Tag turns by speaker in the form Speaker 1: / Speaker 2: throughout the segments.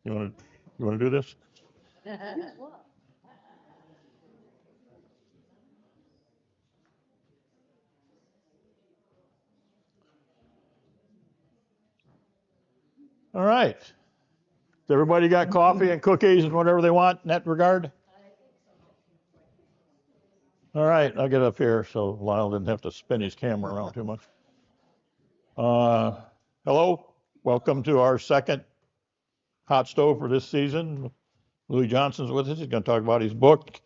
Speaker 1: You want to do this? All right. Has everybody got coffee and cookies and whatever they want in that regard? All right, I'll get up here so Lyle didn't have to spin his camera around too much. Hello, welcome to our second hot stove for this season. Lewie Johnson's with us. He's going to talk about his book.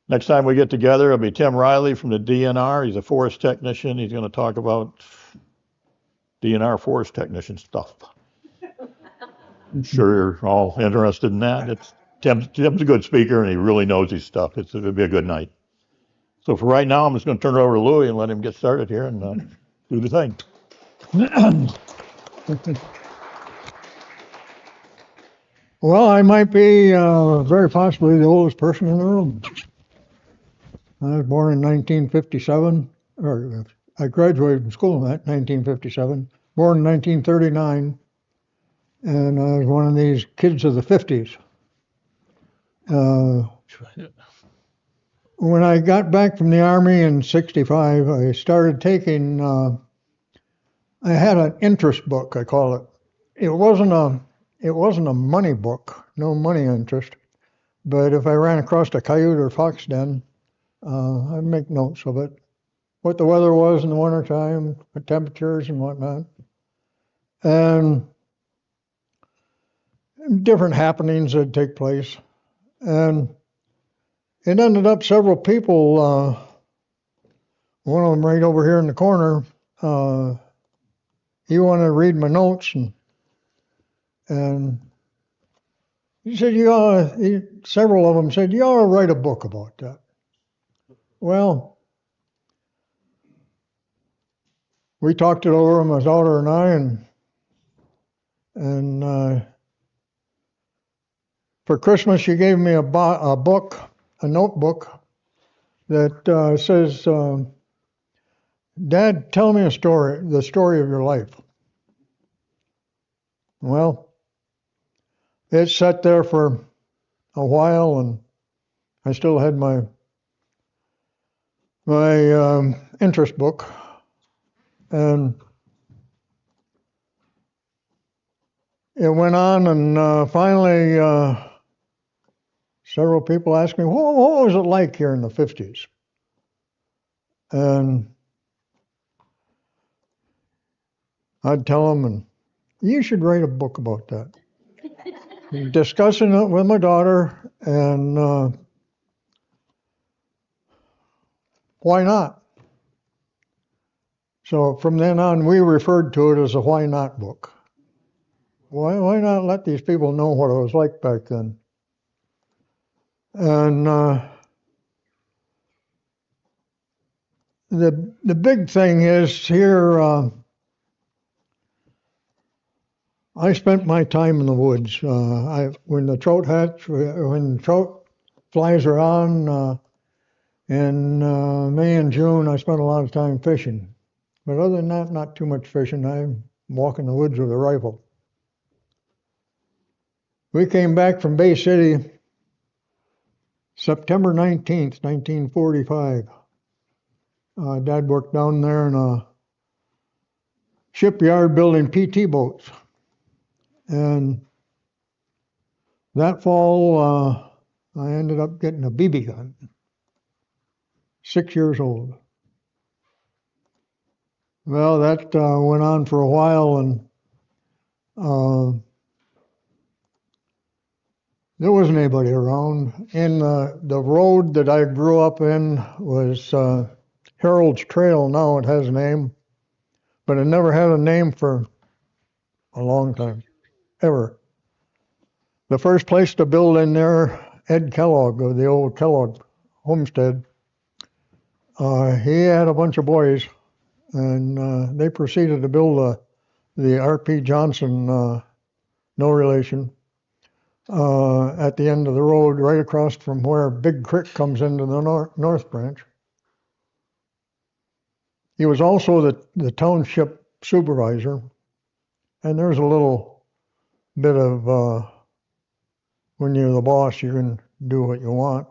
Speaker 1: Next time we get together, it'll be Tim Riley from the DNR. He's a forest technician. He's going to talk about DNR forest technician stuff. I'm sure you're all interested in that. Tim's a good speaker, and he really knows his stuff. It'll be a good night. So for right now, I'm just going to turn it over to Lewie and let him get started here and do the thing.
Speaker 2: Well, I might be very possibly the oldest person in the room. I was born in 1957, or I graduated from school in 1957, born in 1939, and I was one of these kids of the 50s. When I got back from the Army in 65, I started taking, I had an interest book, I call it. It wasn't a money book, no money interest, but if I ran across a coyote or fox den, I'd make notes of it, what the weather was in the wintertime, the temperatures and whatnot, and different happenings that take place. And it ended up several people, one of them right over here in the corner, he wanted to read my notes, and he said, several of them said, you ought to write a book about that. Well, we talked it over, my daughter and I, and for Christmas she gave me a book, a notebook that says, Dad, tell me a story, the story of your life. Well, it sat there for a while, and I still had my interest book, and it went on, and finally several people asked me, what was it like here in the 50s? And I'd tell them, and you should write a book about that. Discussing it with my daughter, and why not? So from then on, we referred to it as a why not book. Why not let these people know what it was like back then? And the big thing is here, I spent my time in the woods. When the trout flies are on in May and June, I spent a lot of time fishing. But other than that, not too much fishing. I walk in the woods with a rifle. We came back from Bay City September 19th, 1945. Dad worked down there in a shipyard building PT boats. And that fall, I ended up getting a BB gun, 6 years old. Well, that went on for a while, and there wasn't anybody around. And the road that I grew up in was Harold's Trail. Now it has a name, but it never had a name for a long time. Ever. The first place to build in there, Ed Kellogg of the old Kellogg homestead, he had a bunch of boys, and they proceeded to build the R.P. Johnson, no relation, at the end of the road, right across from where Big Creek comes into the north branch. He was also the township supervisor, and there's a little bit of when you're the boss, you can do what you want.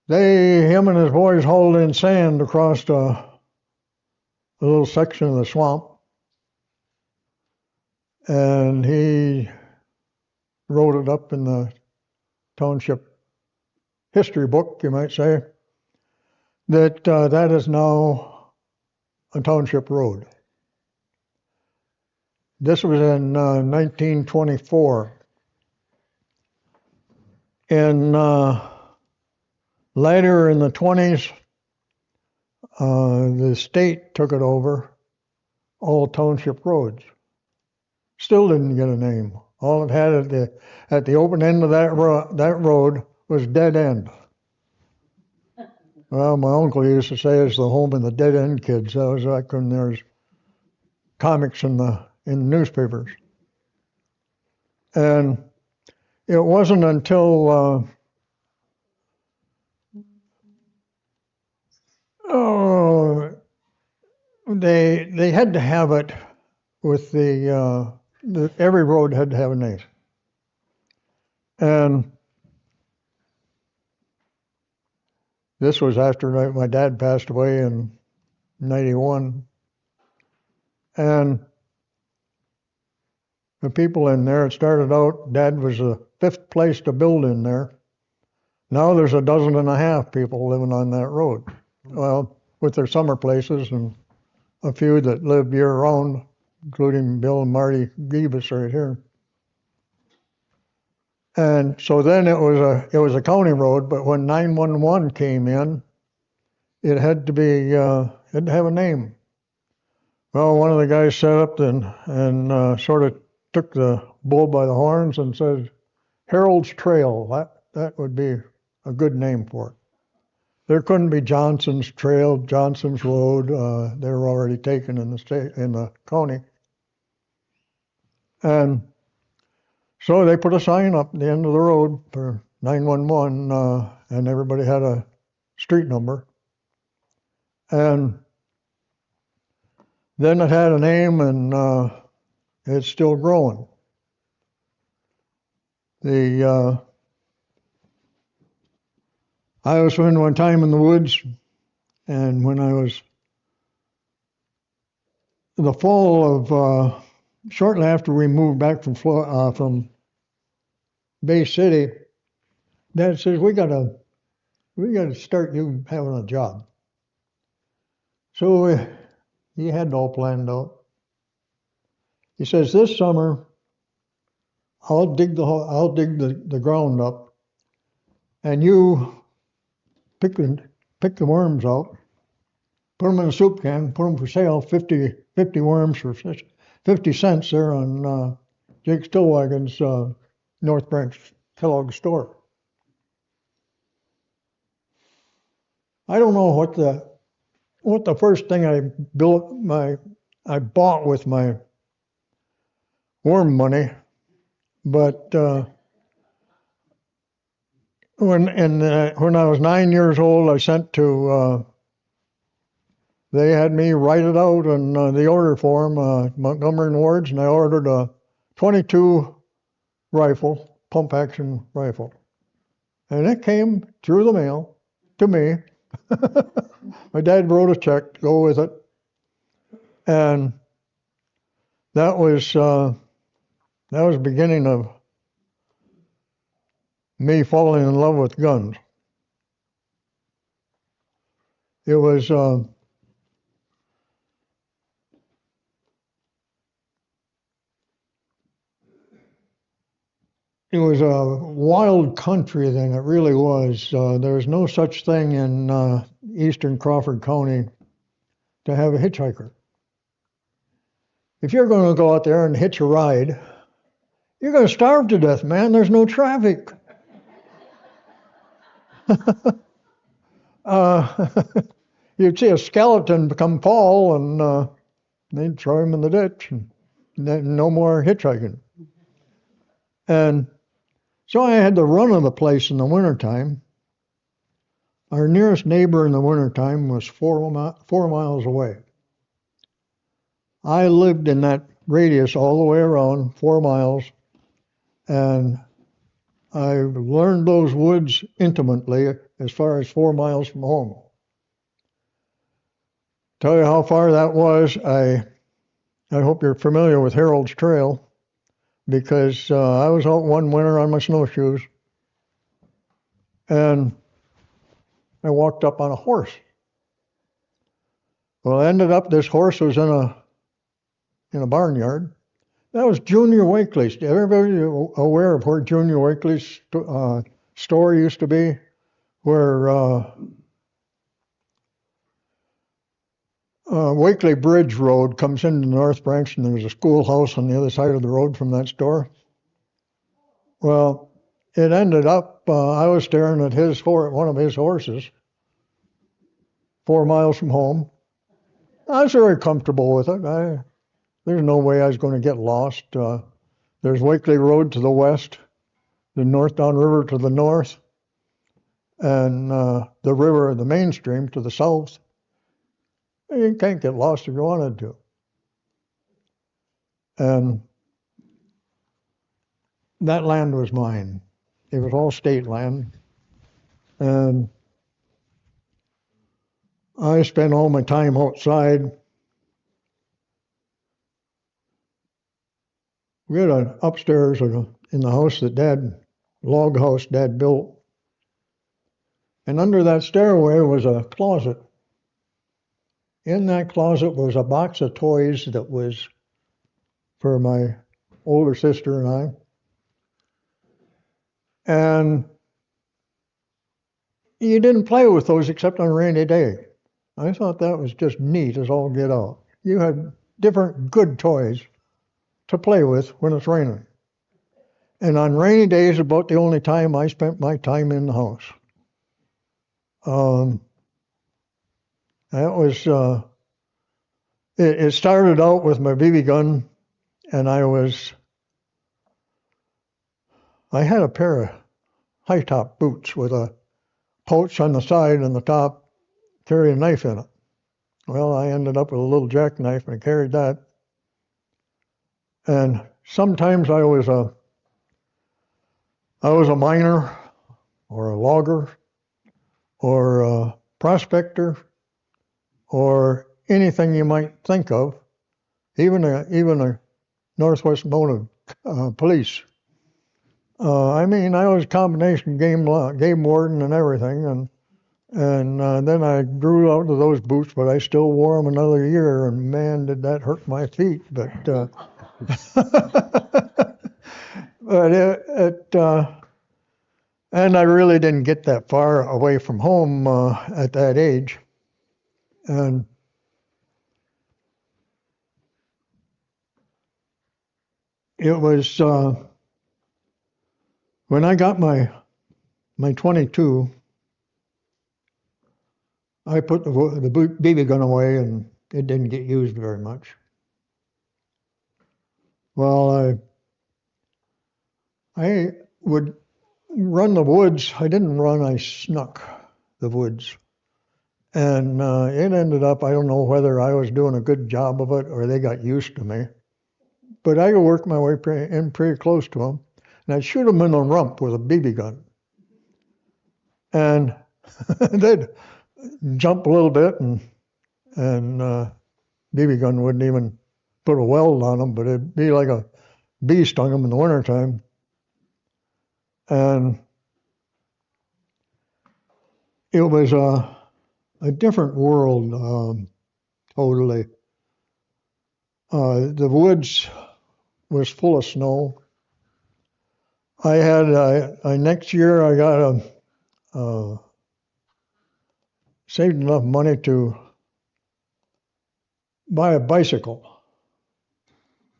Speaker 2: Him and his boys hauled in sand across a little section of the swamp, and he wrote it up in the township history book, you might say, that that is now a township road. This was in 1924. And later in the 20s, the state took it over, all township roads. Still didn't get a name. All it had at the open end of that road was dead end. Well, my uncle used to say it's the home of the dead end kids. That was like when there's comics in the newspapers. And it wasn't until they had to have it with every road had to have a name. And this was after my dad passed away in 91. And the people in there, it started out, Dad was the 5th place to build in there. Now there's 12.5 people living on that road. Well, with their summer places and a few that live year round, including Bill and Marty Gibas right here. And so then it was a county road, but when 911 came in, it had to have a name. Well, one of the guys sat up and sort of took the bull by the horns and said, Harold's Trail. That would be a good name for it. There couldn't be Johnson's Trail, Johnson's Road. They were already taken in the county. And so they put a sign up at the end of the road for 911, and everybody had a street number. And then it had a name, and it's still growing. I was spending one time in the woods, and when I was in the fall of shortly after we moved back from Bay City, Dad says we gotta start you having a job. So he had it all planned out. He says this summer I'll dig the ground up, and you pick the worms out, put them in a soup can, put them for sale, 50 worms for 50 cents there on Jake Stillwagon's North Branch Kellogg store. I don't know what the first thing I bought with my worm money, but when I was 9 years old, I sent to they had me write it out in the order form, Montgomery and Ward's, and I ordered a .22 rifle, pump action rifle. And it came through the mail to me. My dad wrote a check to go with it. And that was the beginning of me falling in love with guns. It was a wild country then, it really was. There was no such thing in eastern Crawford County to have a hitchhiker. If you're going to go out there and hitch a ride, you're going to starve to death, man. There's no traffic. You'd see a skeleton become Paul, and they'd throw him in the ditch, and no more hitchhiking. And so I had the run of the place in the wintertime. Our nearest neighbor in the wintertime was 4 miles away. I lived in that radius all the way around, 4 miles, And I learned those woods intimately as far as 4 miles from home. Tell you how far that was, I hope you're familiar with Harold's Trail, because I was out one winter on my snowshoes, and I walked up on a horse. Well, I ended up, this horse was in a barnyard. That was Junior Wakely's. Everybody aware of where Junior Wakely's store used to be, where Wakely Bridge Road comes into North Branch, and there's a schoolhouse on the other side of the road from that store. Well, it ended up, I was staring at one of his horses, 4 miles from home. I was very comfortable with it. There's no way I was going to get lost. There's Wakely Road to the west, the North Down River to the north, and the river, the main stream, to the south. You can't get lost if you wanted to. And that land was mine. It was all state land. And I spent all my time outside. We had an upstairs in the house that log house Dad built. And under that stairway was a closet. In that closet was a box of toys that was for my older sister and I. And you didn't play with those except on a rainy day. I thought that was just neat as all get out. You had different good toys to play with when it's raining. And on rainy days, about the only time I spent my time in the house. That was, it started out with my BB gun, and I had a pair of high-top boots with a pouch on the side and the top carried a knife in it. Well, I ended up with a little jackknife, and I carried that. And sometimes I was a miner or a logger or a prospector or anything you might think of, even a Northwest Mounted police. I mean, I was a combination game warden and everything, and then I grew out of those boots, but I still wore them another year, and man, did that hurt my feet. But but and I really didn't get that far away from home at that age, and it was when I got my 22. I put the BB gun away, and it didn't get used very much. Well, I would run the woods. I didn't run, I snuck the woods. And it ended up, I don't know whether I was doing a good job of it or they got used to me. But I could work my way in pretty close to them. And I'd shoot them in the rump with a BB gun. And they'd jump a little bit, and BB gun wouldn't even put a weld on them, but it'd be like a bee stung them in the wintertime. And it was a different world, totally. The woods was full of snow. I had, next year I got saved enough money to buy a bicycle.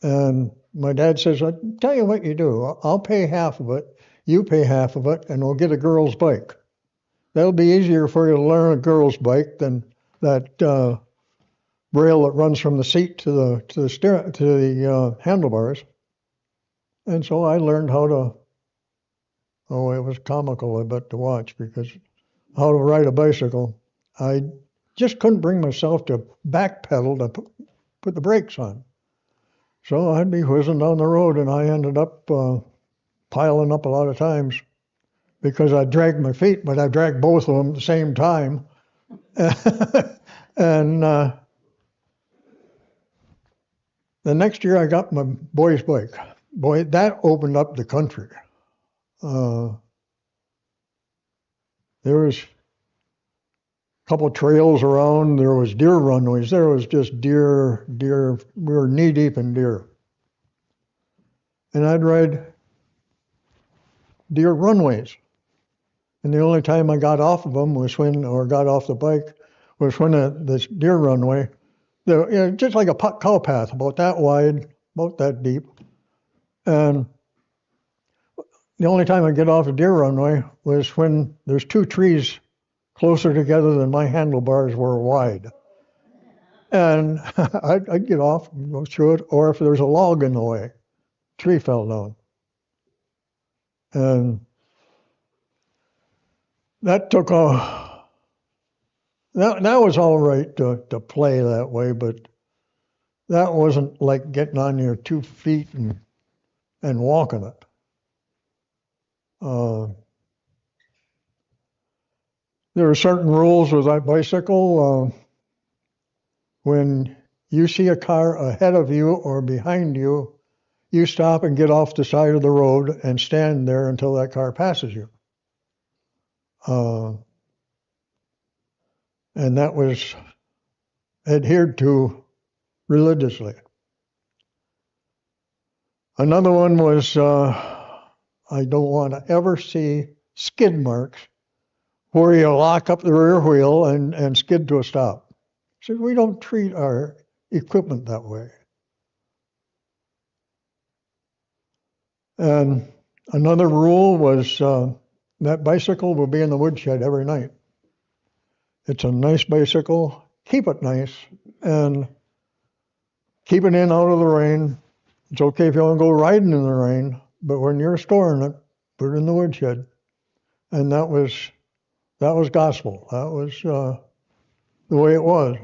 Speaker 2: And my dad says, I'll tell you what you do. I'll pay half of it, you pay half of it, and we'll get a girl's bike. That'll be easier for you to learn a girl's bike than that rail that runs from the seat to the handlebars. And so I learned how to, it was comical, I bet, to watch, because how to ride a bicycle. I just couldn't bring myself to backpedal to put the brakes on. So I'd be whizzing down the road, and I ended up piling up a lot of times because I dragged my feet, but I dragged both of them at the same time. And the next year I got my boy's bike. Boy, that opened up the country. There was a couple trails around. There was deer runways. There was just deer. We were knee deep in deer. And I'd ride deer runways. And the only time I got off of them was or got off the bike, was when this deer runway, just like a cow path, about that wide, about that deep. And the only time I get off a deer runway was when there's two trees closer together than my handlebars were wide. And I'd get off and go through it, or if there's a log in the way, tree fell down. And that took that was all right to play that way, but that wasn't like getting on your 2 feet and walking it. There are certain rules with that bicycle. When you see a car ahead of you or behind you, you stop and get off the side of the road and stand there until that car passes you. And that was adhered to religiously. Another one was, I don't want to ever see skid marks where you lock up the rear wheel and skid to a stop. So we don't treat our equipment that way. And another rule was that bicycle will be in the woodshed every night. It's a nice bicycle. Keep it nice and keep it in out of the rain. It's okay if you want to go riding in the rain, but when you're storing it, put it in the woodshed. And that was gospel. That was the way it was.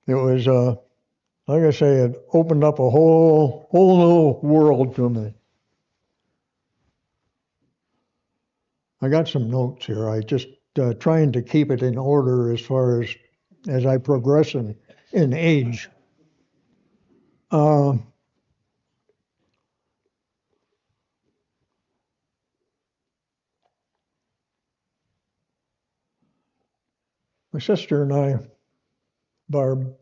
Speaker 2: It was, like I say, it opened up a whole new world to me. I got some notes here. I just trying to keep it in order as far as I progress in age. My sister and I, Barb,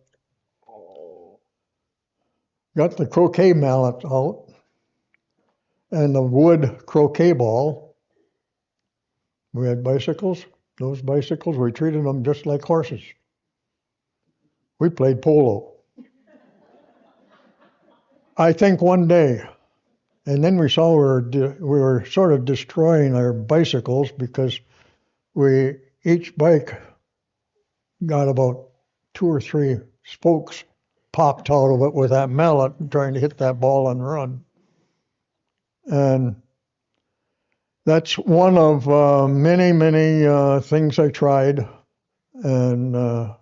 Speaker 2: got the croquet mallet out and the wood croquet ball. We had bicycles. Those bicycles, we treated them just like horses. We played polo. I think one day, and then we saw we were sort of destroying our bicycles because each bike got about 2 or 3 spokes popped out of it with that mallet trying to hit that ball and run. And that's one of many things I tried, and I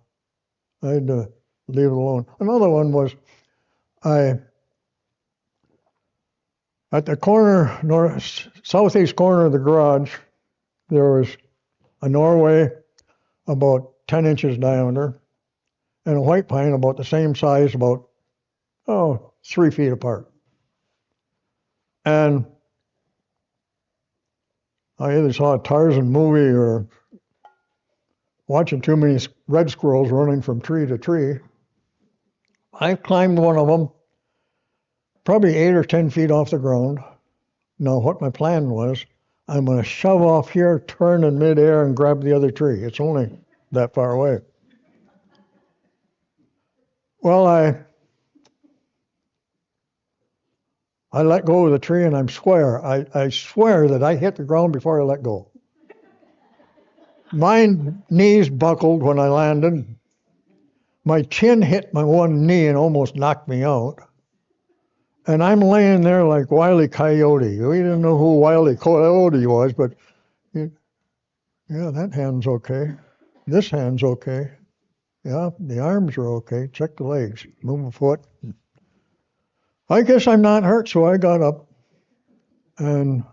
Speaker 2: had to leave it alone. Another one was at the southeast corner of the garage, there was a Norway about 10 inches diameter and a white pine about the same size, about 3 feet apart. And I either saw a Tarzan movie or watching too many red squirrels running from tree to tree. I climbed one of them, probably 8 or 10 feet off the ground. Now, what my plan was, I'm going to shove off here, turn in midair, and grab the other tree. It's only that far away. Well, I let go of the tree, and I swear that I hit the ground before I let go. My knees buckled when I landed. My chin hit my one knee and almost knocked me out. And I'm laying there like Wile E. Coyote. We didn't know who Wile E. Coyote was, but yeah, that hand's okay. This hand's okay. Yeah, the arms are okay. Check the legs. Move a foot. I guess I'm not hurt, so I got up and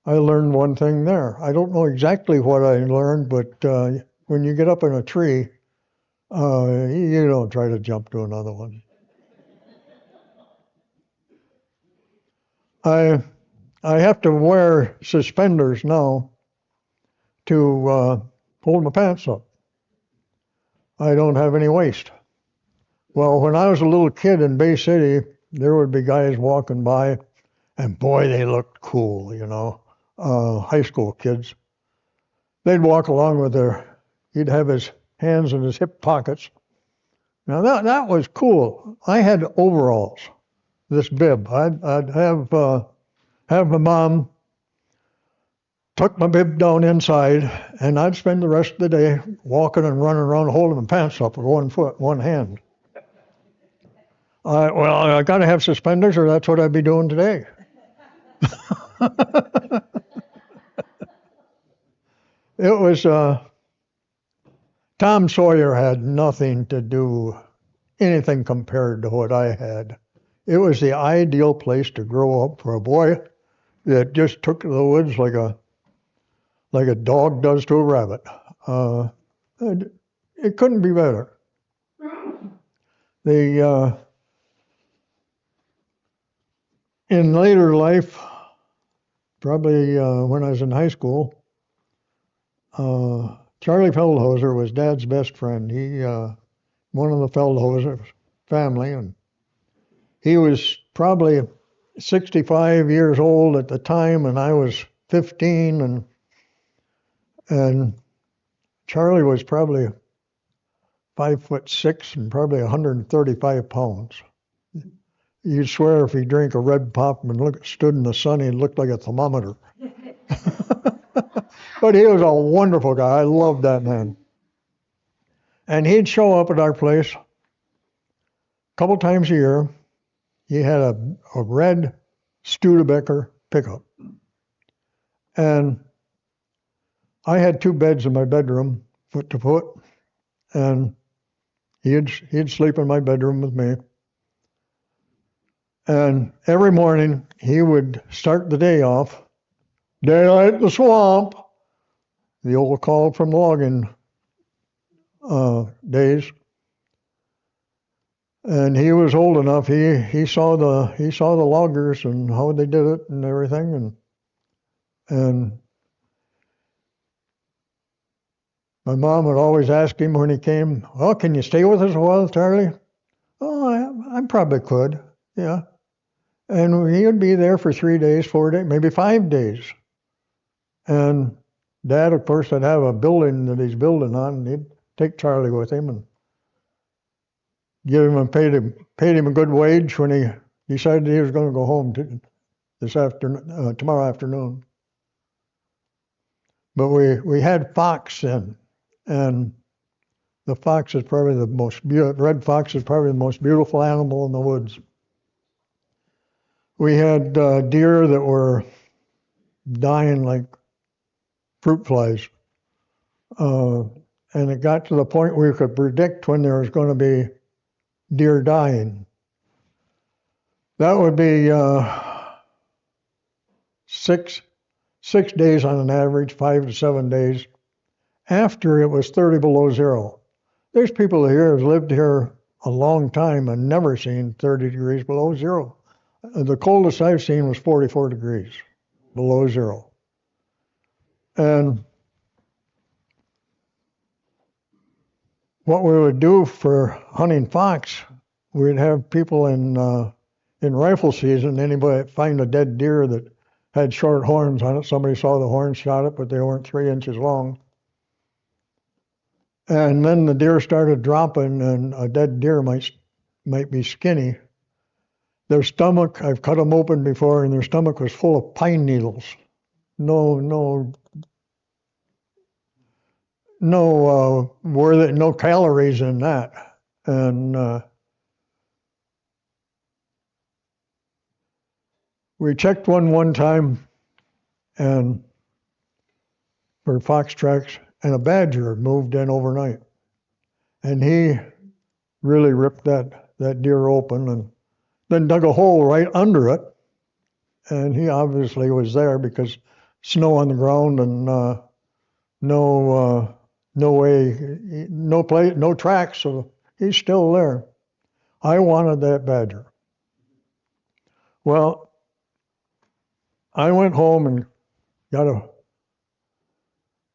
Speaker 2: I learned one thing there. I don't know exactly what I learned, but when you get up in a tree, you don't try to jump to another one. I have to wear suspenders now to hold my pants up. I don't have any waist. Well, when I was a little kid in Bay City, there would be guys walking by, and boy, they looked cool, high school kids. They'd walk along with he'd have his hands in his hip pockets. Now that was cool. I had overalls, this bib. I'd have my mom tuck my bib down inside, and I'd spend the rest of the day walking and running around holding my pants up with one foot, one hand. I got to have suspenders, or that's what I'd be doing today. It was, Tom Sawyer had nothing to do, anything compared to what I had. It was the ideal place to grow up for a boy that just took to the woods like a dog does to a rabbit. It couldn't be better. In later life, probably when I was in high school, Charlie Feldhoser was Dad's best friend. He one of the Feldhoser family, and he was probably 65 years old at the time, and I was 15, and Charlie was probably 5'6" and probably 135 pounds. You'd swear if he drank a red pop and stood in the sun, he looked like a thermometer. But he was a wonderful guy. I loved that man. And he'd show up at our place a couple times a year. He had a red Studebaker pickup. And I had 2 beds in my bedroom, foot to foot, and he'd sleep in my bedroom with me. And every morning he would start the day off, daylight in the swamp, the old call from logging days. And he was old enough. He saw the loggers and how they did it and everything. And my mom would always ask him when he came, "Well, can you stay with us a while, Charlie?" "Oh, I probably could, yeah." And he would be there for 3 days, 4 days, maybe 5 days. And Dad, of course, would have a building that he's building on, and he'd take Charlie with him and give him and paid him a good wage when he decided he was going to go home tomorrow afternoon. But we had fox then, and the fox is probably red fox is probably the most beautiful animal in the woods. We had deer that were dying like fruit flies. And it got to the point where you could predict when there was going to be deer dying. That would be 6 days on an average, 5 to 7 days, after it was 30 below zero. There's people here who've lived here a long time and never seen 30 degrees below zero. The coldest I've seen was 44 degrees below zero. And what we would do for hunting fox, we'd have people in rifle season, anybody find a dead deer that had short horns on it, somebody saw the horns, shot it, but they weren't 3 inches long. And then the deer started dropping, and a dead deer might be skinny. Their stomach, I've cut them open before, and their stomach was full of pine needles. No calories in that. And we checked one time, and for fox tracks, and a badger had moved in overnight, and he really ripped that deer open and then dug a hole right under it. And he obviously was there because snow on the ground and no way, no place, no tracks, so he's still there. I wanted that badger. Well, I went home and that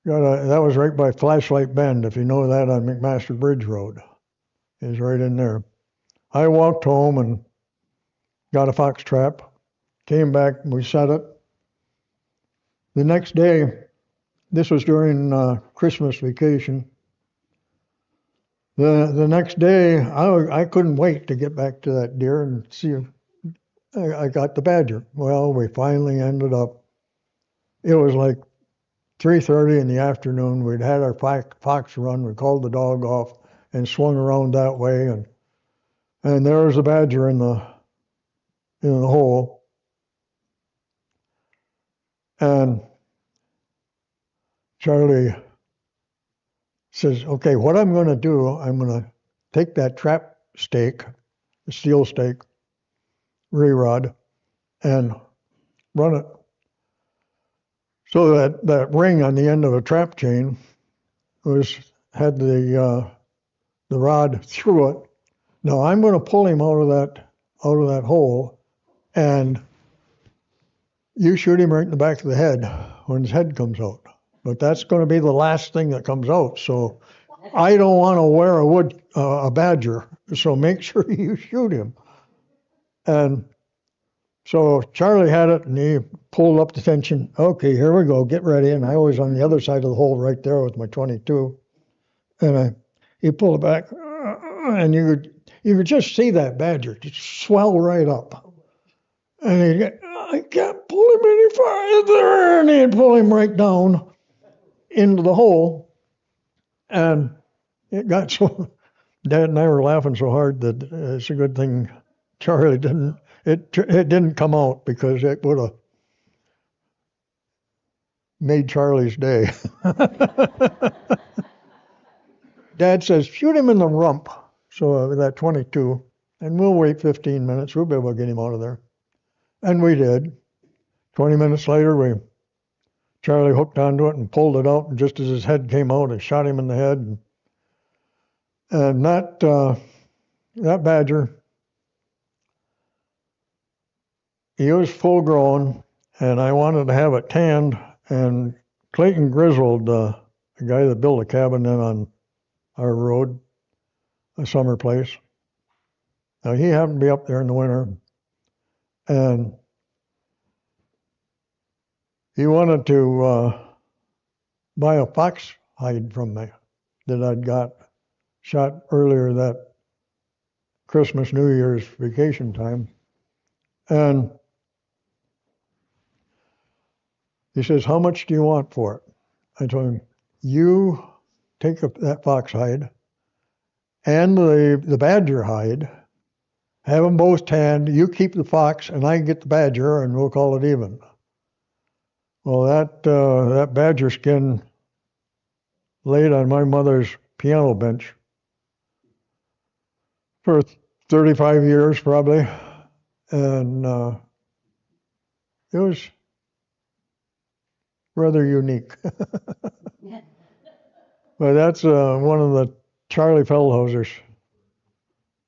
Speaker 2: was right by Flashlight Bend, if you know that, on McMaster Bridge Road. It's right in there. I walked home and got a fox trap, came back, and we set it. The next day, this was during Christmas vacation. The next day, I couldn't wait to get back to that deer and see if I got the badger. Well, we finally ended up, it was like 3:30 in the afternoon. We'd had our fox run. We called the dog off and swung around that way, and there was the badger in the hole. And Charlie says, "Okay, what I'm going to do, I'm going to take that trap stake, the steel stake, rod, and run it so that ring on the end of a trap chain had the rod through it. Now I'm going to pull him out of that hole, and you shoot him right in the back of the head when his head comes out. But that's going to be the last thing that comes out. So I don't want to wear a badger. So make sure you shoot him." And so Charlie had it, and he pulled up the tension. "Okay, here we go. Get ready." And I was on the other side of the hole right there with my 22. And he pulled it back, and you could just see that badger just swell right up. And I can't pull him any farther. And he'd pull him right down into the hole. And it got so, Dad and I were laughing so hard that it's a good thing Charlie it didn't come out, because it would have made Charlie's day. Dad says, "Shoot him in the rump." So with that 22, and we'll wait 15 minutes. We'll be able to get him out of there. And we did. 20 minutes later, Charlie hooked onto it and pulled it out, and just as his head came out, I shot him in the head. And that badger, he was full grown, and I wanted to have it tanned. And Clayton Griswold, the guy that built a cabin in on our road, a summer place, now he happened to be up there in the winter, and he wanted to buy a fox hide from me that I'd got shot earlier that Christmas, New Year's vacation time. And he says, "How much do you want for it?" I told him, "You take that fox hide and the badger hide, have them both tanned. You keep the fox, and I get the badger, and we'll call it even." Well, that badger skin laid on my mother's piano bench for 35 years probably, and it was rather unique. But that's one of the Charlie Feldhauser's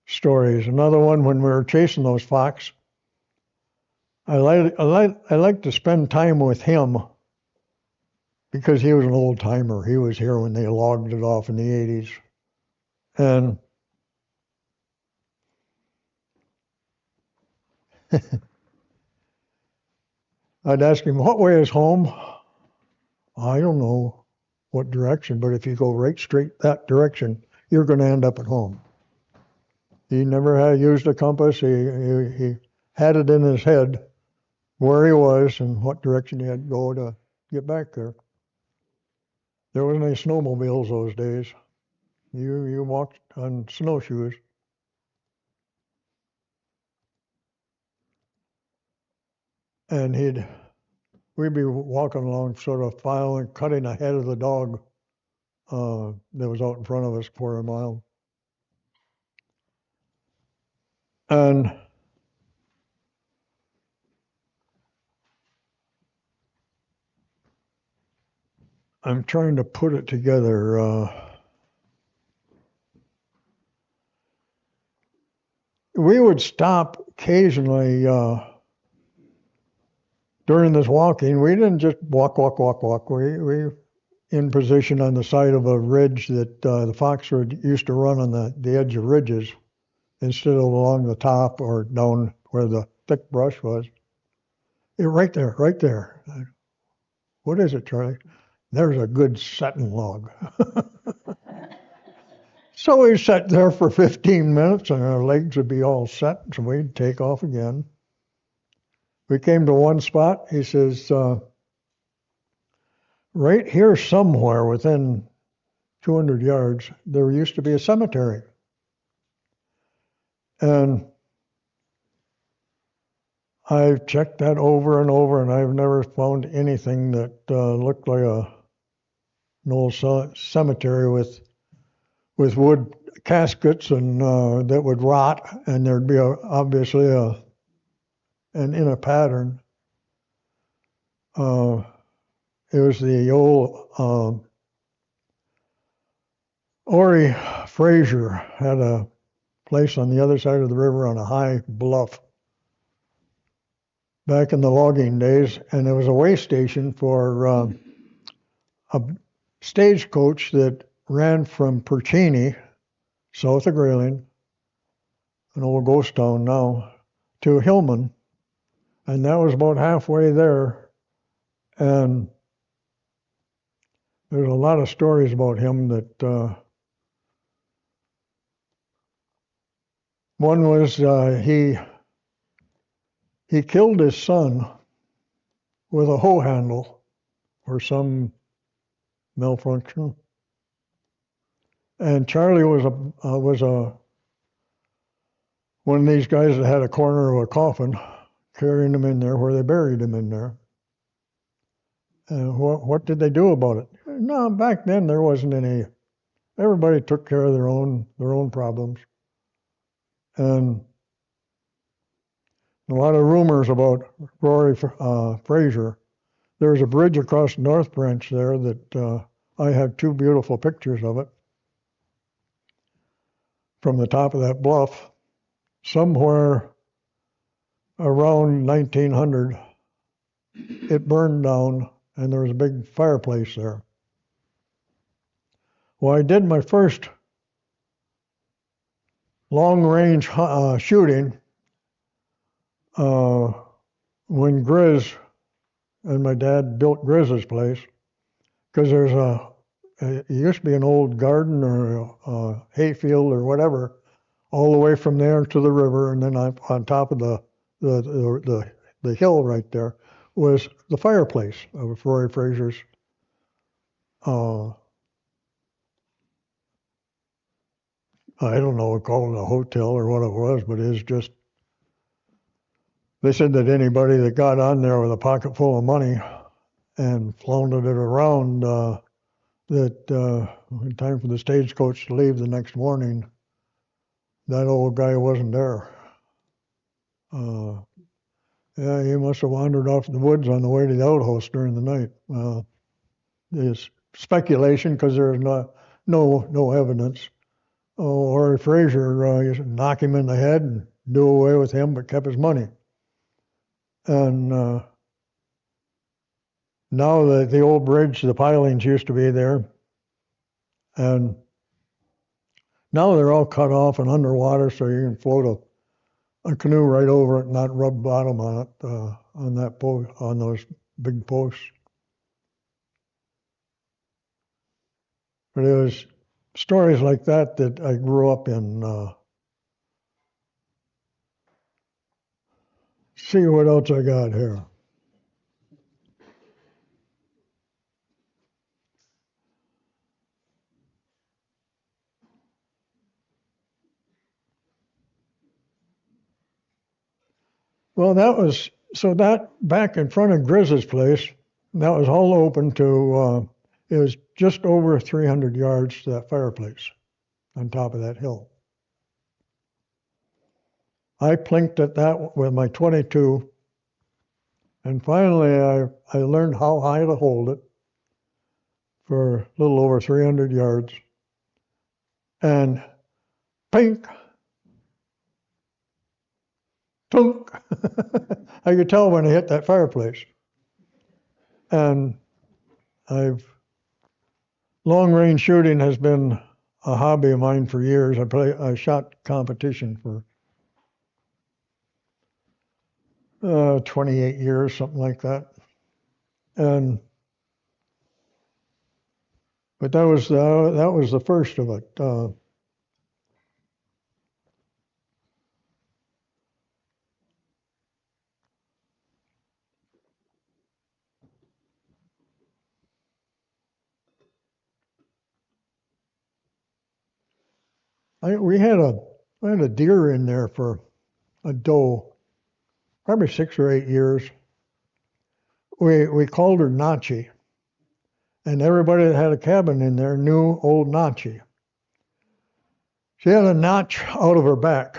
Speaker 2: stories. Another one, when we were chasing those fox, I like to spend time with him, because he was an old timer. He was here when they logged it off in the 80s. And I'd ask him, "What way is home?" "I don't know what direction, but if you go right straight that direction, you're going to end up at home." He never had used a compass. He had it in his head where he was and what direction he had to go to get back there. There wasn't any snowmobiles those days. You walked on snowshoes. And we'd be walking along, sort of following, cutting ahead of the dog that was out in front of us for a mile. And I'm trying to put it together. We would stop occasionally during this walking. We didn't just walk. We in position on the side of a ridge that the fox used to run on the edge of ridges instead of along the top or down where the thick brush was. Yeah, right there, right there. What is it, Charlie? There's a good setting log. So we sat there for 15 minutes and our legs would be all set, so we'd take off again. We came to one spot. He says, right here somewhere within 200 yards, there used to be a cemetery. And I've checked that over and over, and I've never found anything that looked like an old cemetery with wood caskets and that would rot, and there'd be obviously in a pattern. It was the old Ori Fraser had a place on the other side of the river on a high bluff back in the logging days, and there was a way station for a stagecoach that ran from Perchini, south of Grayling, an old ghost town now, to Hillman, and that was about halfway there. And there's a lot of stories about him that one was he killed his son with a hoe handle or some malfunction. And Charlie was one of these guys that had a corner of a coffin, carrying him in there where they buried him in there. And what did they do about it? No, back then there wasn't any. Everybody took care of their own problems. And a lot of rumors about Rory Fraser. There's a bridge across North Branch there that I have two beautiful pictures of it from the top of that bluff. Somewhere around 1900, it burned down and there was a big fireplace there. Well, I did my first long-range shooting when Grizz and my dad built Grizz's place, because it used to be an old garden or a hayfield or whatever, all the way from there to the river, and then on top of the hill right there was the fireplace of Rory Fraser's. I don't know, call it a hotel or what it was, but it's just, they said that anybody that got on there with a pocket full of money and floundered it around, that when time for the stagecoach to leave the next morning, that old guy wasn't there. Yeah, he must have wandered off in the woods on the way to the outhouse during the night. It's speculation because there's no evidence. Or Fraser used to knock him in the head and do away with him, but kept his money. And now the old bridge, the pilings used to be there, and now they're all cut off and underwater, so you can float a canoe right over it and not rub bottom on it on those big posts. But it was stories like that I grew up in. See what else I got here. Well, that back in front of Grizz's place, that was all open to, it was just over 300 yards to that fireplace on top of that hill. I plinked at that with my .22, and finally I learned how high to hold it, for a little over 300 yards. And pink, tunk. I could tell when I hit that fireplace. And long range shooting has been a hobby of mine for years. I shot competition for 28 years, something like that. But that was the first of it. We had a deer in there for a doe, probably 6 or 8 years. We called her Nachi, and everybody that had a cabin in there knew old Nachi. She had a notch out of her back,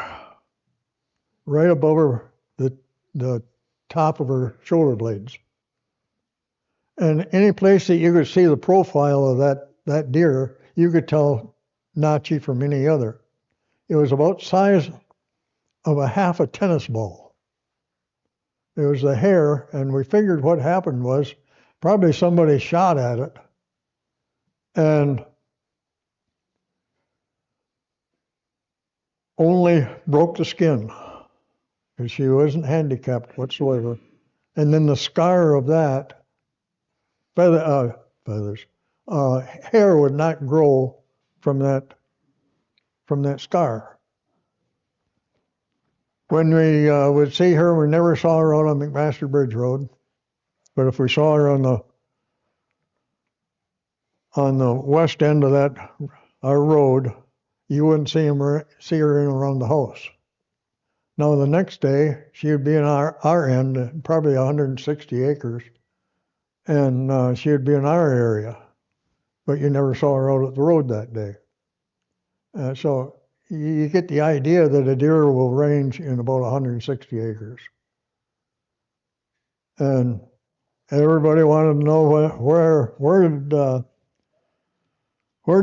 Speaker 2: right above the top of her shoulder blades. And any place that you could see the profile of that deer, you could tell Nachi from any other. It was about size of a half a tennis ball. It was the hair, and we figured what happened was probably somebody shot at it and only broke the skin because she wasn't handicapped whatsoever. And then the scar of that, hair would not grow from that scar. When we would see her, we never saw her out on McMaster Bridge Road. But if we saw her on the west end of our road, you wouldn't see her in around the house. Now the next day, she would be in our end, probably 160 acres, and she would be in our area. But you never saw her out at the road that day. So you get the idea that a deer will range in about 160 acres. And everybody wanted to know where'd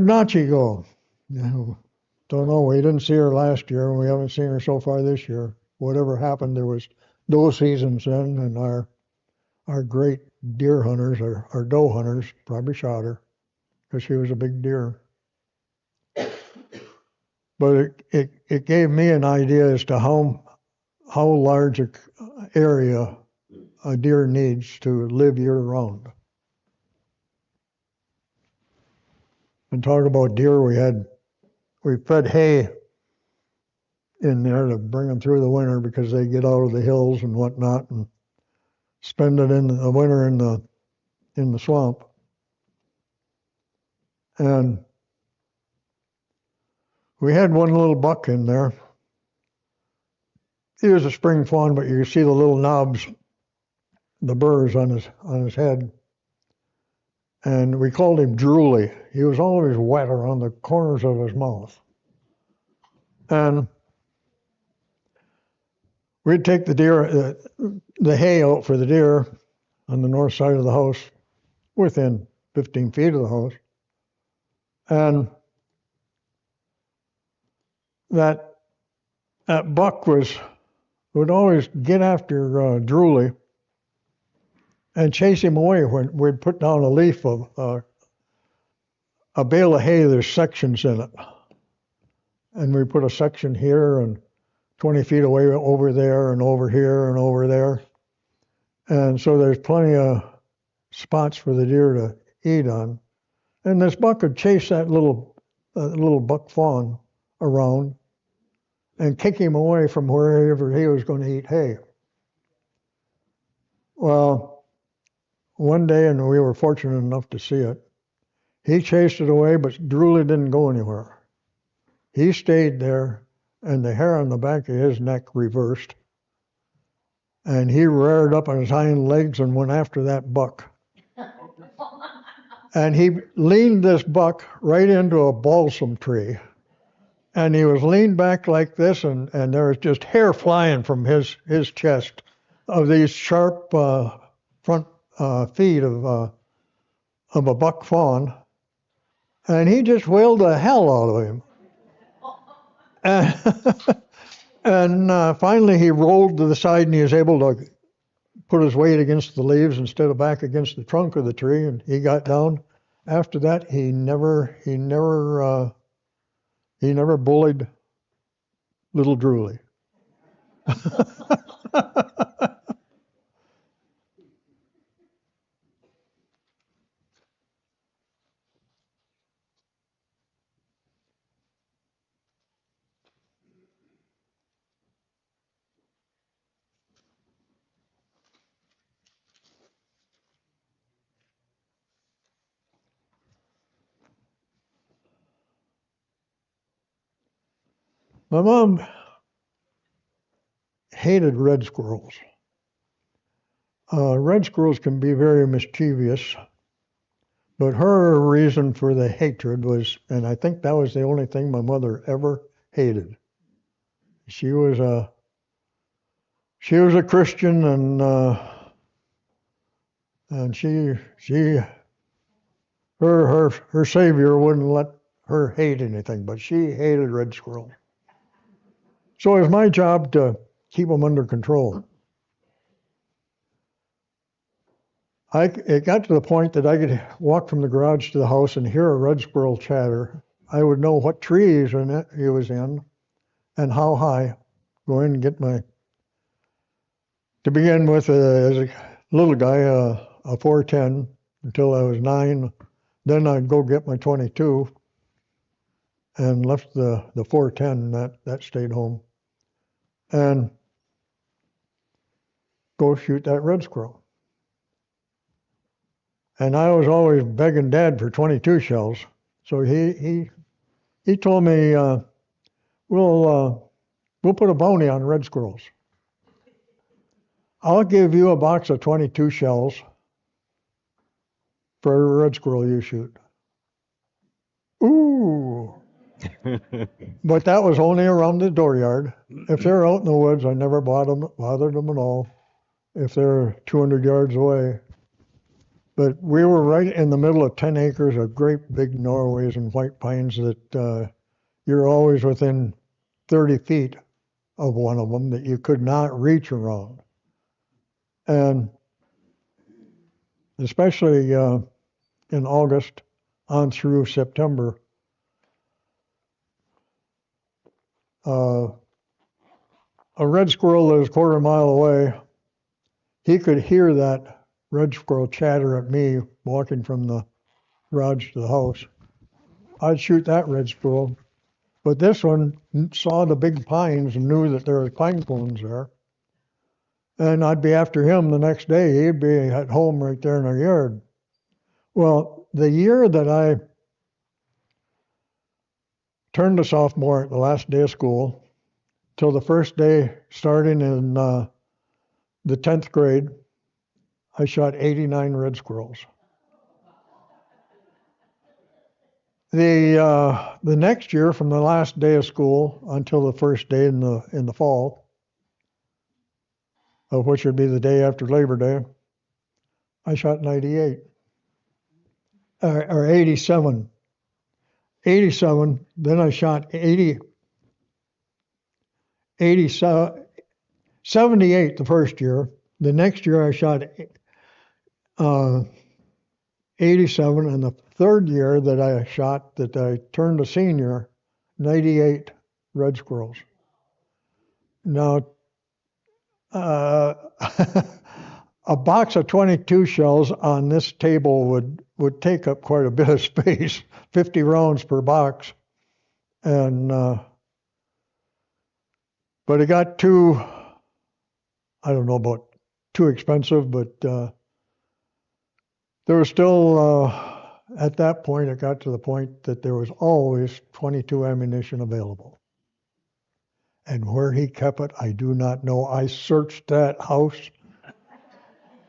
Speaker 2: Nachi go? Don't know. We didn't see her last year, and we haven't seen her so far this year. Whatever happened, there was doe seasons then, and our great deer hunters, our doe hunters, probably shot her because she was a big deer. But it gave me an idea as to how large an area a deer needs to live year round. And talk about deer, we fed hay in there to bring them through the winter because they get out of the hills and whatnot and spend it in the winter in the swamp. And we had one little buck in there. He was a spring fawn, but you could see the little knobs, the burrs on his head. And we called him Drooly. He was always wet around the corners of his mouth. And we'd take the hay out for the deer on the north side of the house, within 15 feet of the house. And that buck would always get after Drooly and chase him away when we'd put down a leaf of a bale of hay. There's sections in it, and we put a section here and 20 feet away over there and over here and over there, and so there's plenty of spots for the deer to eat on. And this buck would chase that little buck fawn around and kick him away from wherever he was going to eat hay. Well, one day, and we were fortunate enough to see it, he chased it away, but Drooly didn't go anywhere. He stayed there, and the hair on the back of his neck reversed, and he reared up on his hind legs and went after that buck. And he leaned this buck right into a balsam tree. And he was leaned back like this, and there was just hair flying from his chest of these sharp front feet of of a buck fawn, and he just whaled the hell out of him. And finally he rolled to the side and he was able to put his weight against the leaves instead of back against the trunk of the tree, and he got down. After that, he never bullied little Drooly. My mom hated red squirrels. Red squirrels can be very mischievous, but her reason for the hatred was, and I think that was the only thing my mother ever hated. She was a Christian, and her savior wouldn't let her hate anything, but she hated red squirrels. So it was my job to keep them under control. It got to the point that I could walk from the garage to the house and hear a red squirrel chatter. I would know what tree he was in and how high. Go in and get to begin with, as a little guy, a 410 until I was 9. Then I'd go get my 22 and left the 410, that stayed home, and go shoot that red squirrel. And I was always begging Dad for 22 shells. So he told me, we'll put a bounty on red squirrels. I'll give you a box of 22 shells for every red squirrel you shoot. Ooh. But that was only around the dooryard. If they're out in the woods, I never bothered them at all. If they're 200 yards away. But we were right in the middle of 10 acres of great big Norways and white pines that you're always within 30 feet of one of them that you could not reach around. And especially in August on through September, a red squirrel that was a quarter mile away, he could hear that red squirrel chatter at me walking from the garage to the house. I'd shoot that red squirrel, but this one saw the big pines and knew that there were pine cones there. And I'd be after him the next day. He'd be at home right there in our yard. Well, the year that I turned a sophomore at the last day of school, till the first day starting in the 10th grade, I shot 89 red squirrels. The next year, from the last day of school until the first day in the fall, of which would be the day after Labor Day, I shot 98 or 87. 87. Then I shot 78 the first year. The next year I shot 87, and the third year that I turned a senior, 98 red squirrels. Now, a box of 22 shells on this table would take up quite a bit of space, 50 rounds per box, and but it got too, I don't know about too expensive, but there was still, at that point, it got to the point that there was always 22 ammunition available. And where he kept it, I do not know. I searched that house.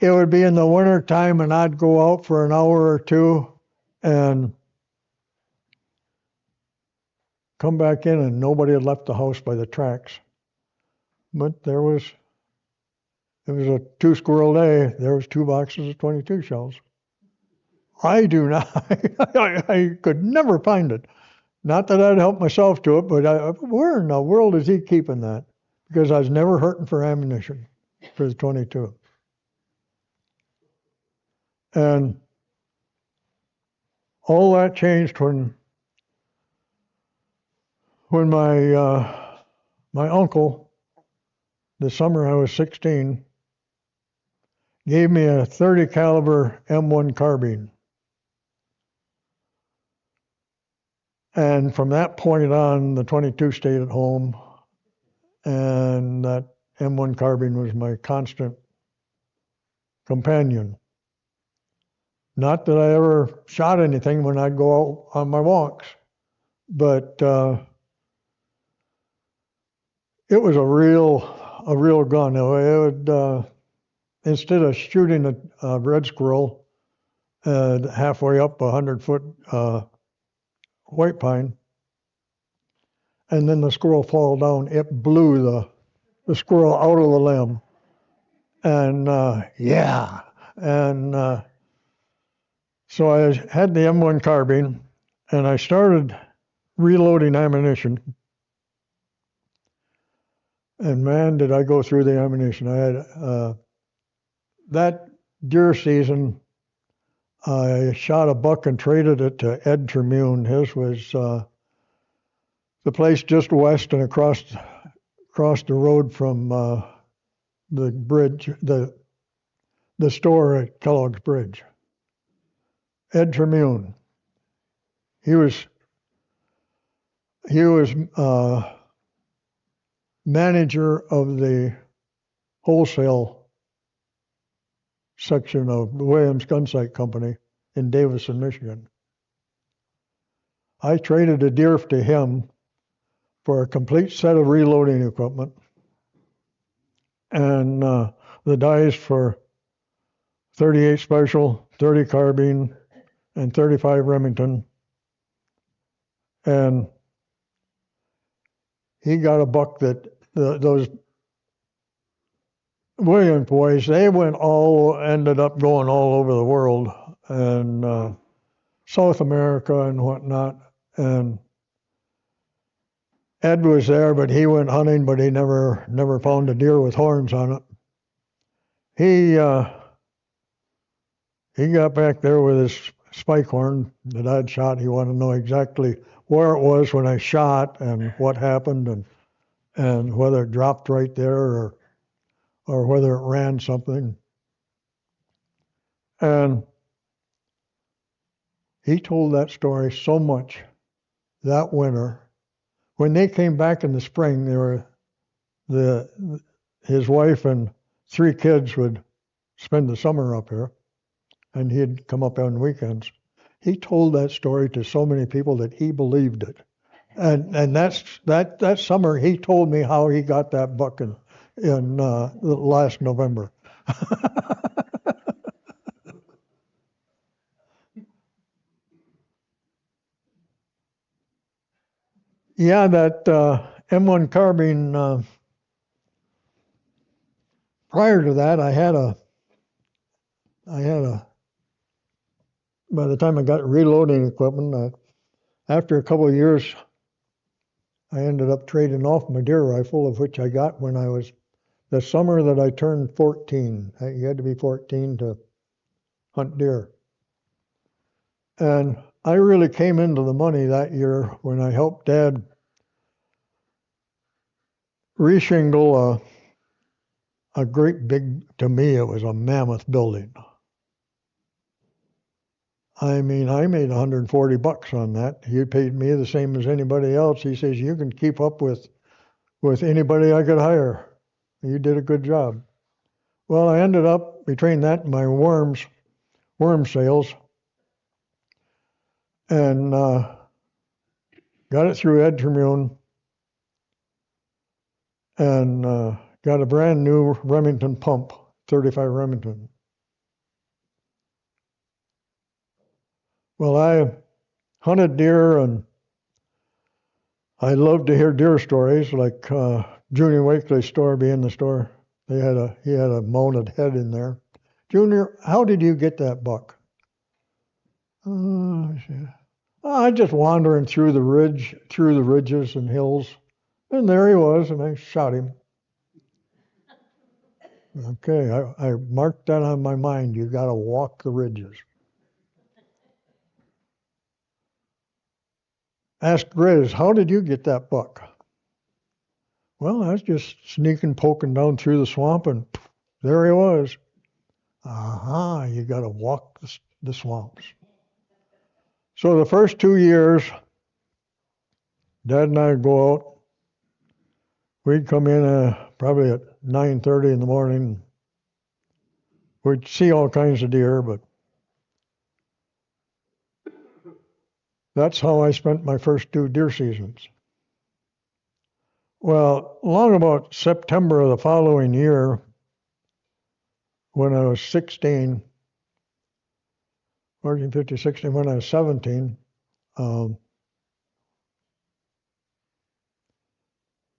Speaker 2: It would be in the winter time, and I'd go out for an hour or two and come back in, and nobody had left the house by the tracks. But it was a 2 squirrel day. There was 2 boxes of 22 shells. I do not. I could never find it. Not that I'd help myself to it, but where in the world is he keeping that? Because I was never hurting for ammunition for the 22. And all that changed when my uncle, the summer I was 16, gave me a 30 caliber M1 carbine. And from that point on, the 22 stayed at home, and that M1 carbine was my constant companion. Not that I ever shot anything when I'd go out on my walks, but it was a real gun. It would, instead of shooting a red squirrel halfway up a 100-foot white pine, and then the squirrel fall down, it blew the squirrel out of the limb. And yeah, and so I had the M1 carbine, and I started reloading ammunition. And man, did I go through the ammunition. I had that deer season, I shot a buck and traded it to Ed Tremune. His was the place just west and across the road from the bridge, the store at Kellogg's Bridge. Ed Tremune. He was manager of the wholesale section of the Williams Gunsight Company in Davison, Michigan. I traded a deer to him for a complete set of reloading equipment and the dice for 38 Special, 30 Carbine, and 35 Remington. And he got a buck that those Williams boys, they ended up going all over the world and South America and whatnot. And Ed was there, but he went hunting, but he never found a deer with horns on it. He got back there with his spike horn that I'd shot. He wanted to know exactly where it was when I shot and what happened and whether it dropped right there or whether it ran something. And he told that story so much that winter. When they came back in the spring, his wife and 3 kids would spend the summer up here, and he'd come up on weekends. He told that story to so many people that he believed it. And that summer he told me how he got that buck in last November. Yeah, that M1 carbine. Prior to that, I had a. By the time I got reloading equipment, after a couple of years, I ended up trading off my deer rifle, of which I got when I was the summer that I turned 14. You had to be 14 to hunt deer. And I really came into the money that year when I helped Dad reshingle a great big, to me, it was a mammoth building. I mean, I made $140 on that. He paid me the same as anybody else. He says, you can keep up with anybody I could hire. You did a good job. Well, I ended up, between that and my worm sales, and got it through Ed Tremune, and got a brand new Remington pump, 35 Remington. Well, I hunted deer, and I loved to hear deer stories, like Junior Wakely's store being the store. He had a mounted head in there. Junior, how did you get that buck? I just wandering through the ridges and hills, and there he was, and I shot him. Okay, I marked that on my mind. You got to walk the ridges. Asked Grizz, how did you get that buck? Well, I was just sneaking, poking down through the swamp, and there he was. Aha, you got to walk the swamps. So the first 2 years, Dad and I would go out. We'd come in probably at 9:30 in the morning. We'd see all kinds of deer, but that's how I spent my first 2 deer seasons. Well, along about September of the following year, when I was 16, 14, 15, 16, when I was 17,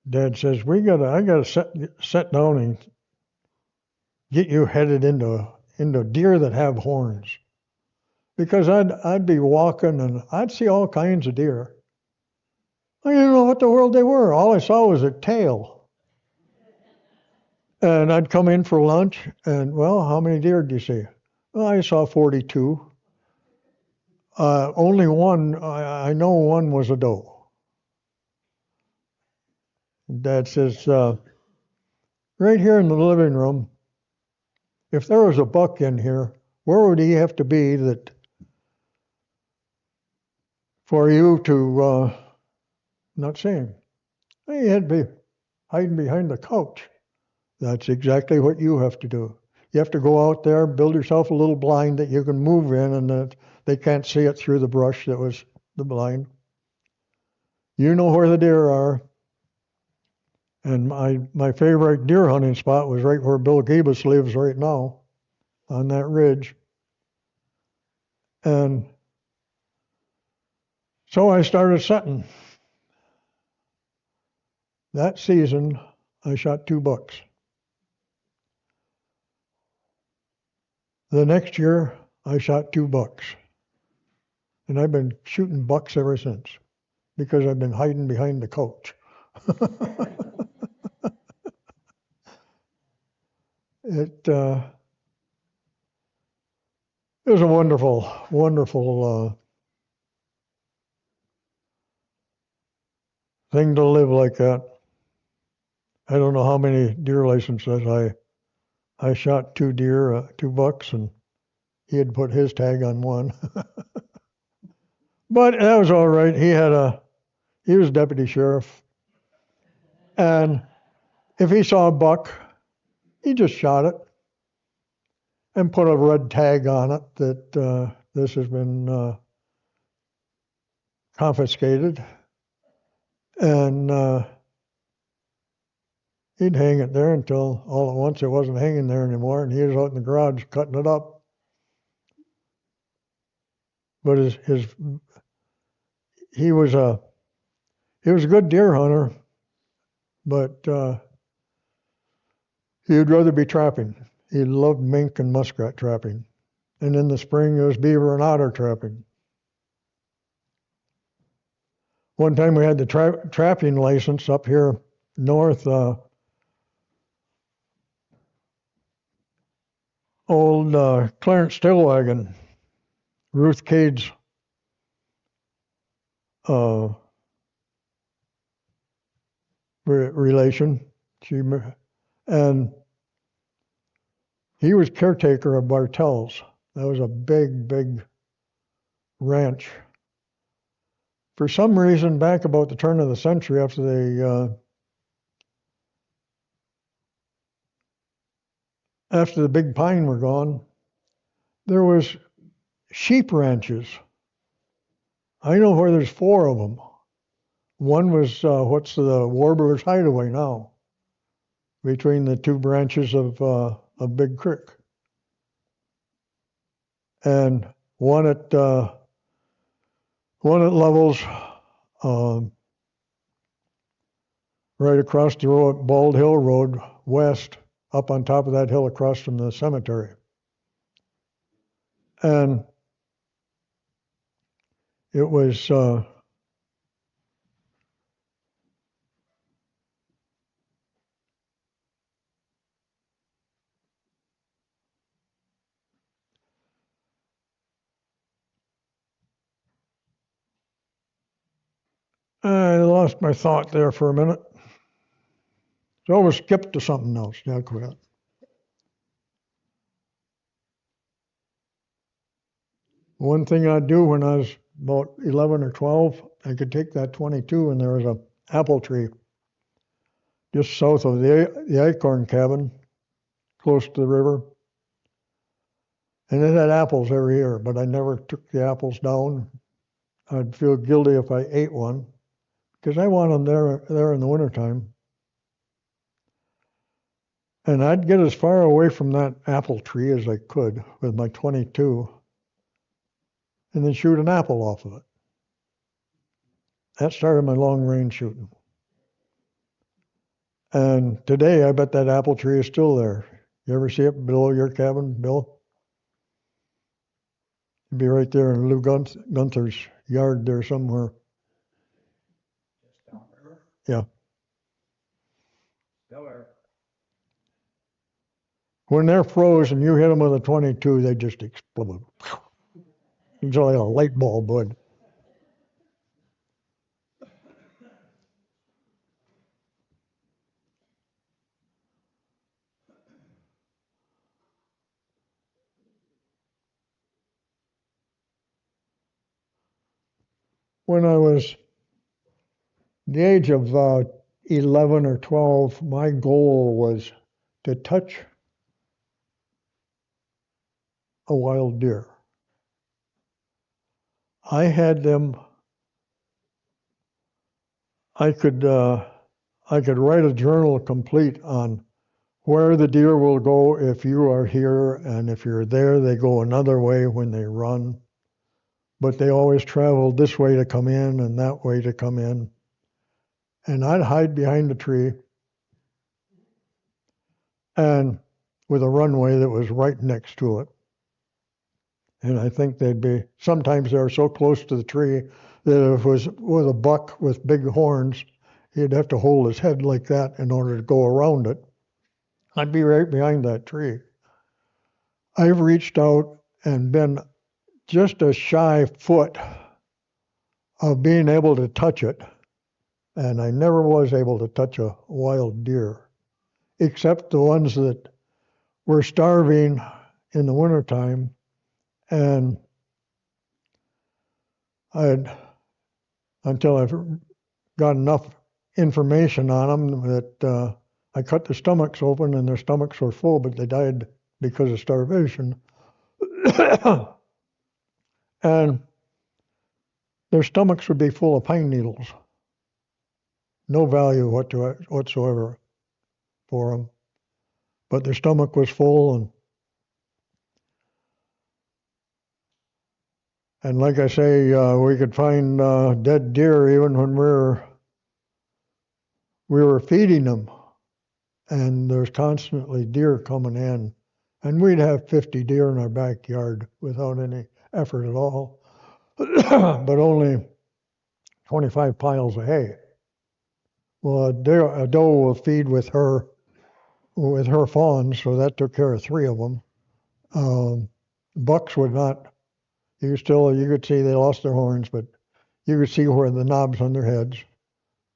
Speaker 2: Dad says, I gotta sit down and get you headed into deer that have horns. Because I'd be walking and I'd see all kinds of deer. I didn't know what the world they were. All I saw was a tail. And I'd come in for lunch and, well, how many deer did you see? Well, I saw 42. Only one, I know one was a doe. Dad says, right here in the living room, if there was a buck in here, where would he have to be for you to not see him? He had to be hiding behind the couch. That's exactly what you have to do. You have to go out there, build yourself a little blind that you can move in and that they can't see it through the brush that was the blind. You know where the deer are. And my favorite deer hunting spot was right where Bill Gabus lives right now, on that ridge. And so I started setting. That season, I shot 2 bucks. The next year, I shot 2 bucks. And I've been shooting bucks ever since because I've been hiding behind the couch. It was a wonderful, wonderful thing to live like that. I don't know how many deer licenses I shot 2 deer, 2 bucks, and he had put his tag on one. But that was all right. He was deputy sheriff. And if he saw a buck, he just shot it and put a red tag on it that this has been confiscated. And he'd hang it there until all at once it wasn't hanging there anymore, and he was out in the garage cutting it up. But he was a good deer hunter, but he would rather be trapping. He loved mink and muskrat trapping. And in the spring, it was beaver and otter trapping. One time we had the trapping license up here north, old Clarence Stillwagon, Ruth Cade's relation. And he was caretaker of Bartell's. That was a big, big ranch. For some reason, back about the turn of the century, after the big pine were gone, there was sheep ranches. I know where there's 4 of them. One was what's the Warbler's Hideaway now, between the 2 branches of Big Creek, and one at Lovells, right across the road, Bald Hill Road west, up on top of that hill across from the cemetery. And it was I lost my thought there for a minute. So I was skipped to something else. Yeah, quit. One thing I'd do when I was about 11 or 12, I could take that 22 and there was a apple tree just south of the acorn cabin, close to the river. And it had apples every year, but I never took the apples down. I'd feel guilty if I ate one because I want them there in the wintertime. And I'd get as far away from that apple tree as I could with my 22 and then shoot an apple off of it. That started my long range shooting. And today, I bet that apple tree is still there. You ever see it below your cabin, Bill? It'd be right there in Lou Gunther's yard there somewhere.
Speaker 3: Just downriver.
Speaker 2: Yeah.
Speaker 3: Still there.
Speaker 2: When they're frozen, you hit them with a 22, they just explode. It's like a light bulb would. When I was the age of 11 or 12, my goal was to touch a wild deer. I had them, I could write a journal complete on where the deer will go if you are here, and if you're there, they go another way when they run. But they always traveled this way to come in and that way to come in. And I'd hide behind a tree and with a runway that was right next to it. And I think sometimes they were so close to the tree that if it was with a buck with big horns, he'd have to hold his head like that in order to go around it. I'd be right behind that tree. I've reached out and been just a shy foot of being able to touch it. And I never was able to touch a wild deer, except the ones that were starving in the wintertime. And until I've got enough information on them that I cut their stomachs open and their stomachs were full, but they died because of starvation. And their stomachs would be full of pine needles. No value whatsoever for them. But their stomach was full, and like I say, we could find dead deer even when we were feeding them, and there's constantly deer coming in, and we'd have 50 deer in our backyard without any effort at all, but only 25 piles of hay. Well, a doe will feed with her fawns, so that took care of 3 of them. Bucks would not. You could see they lost their horns, but you could see where the knobs on their heads,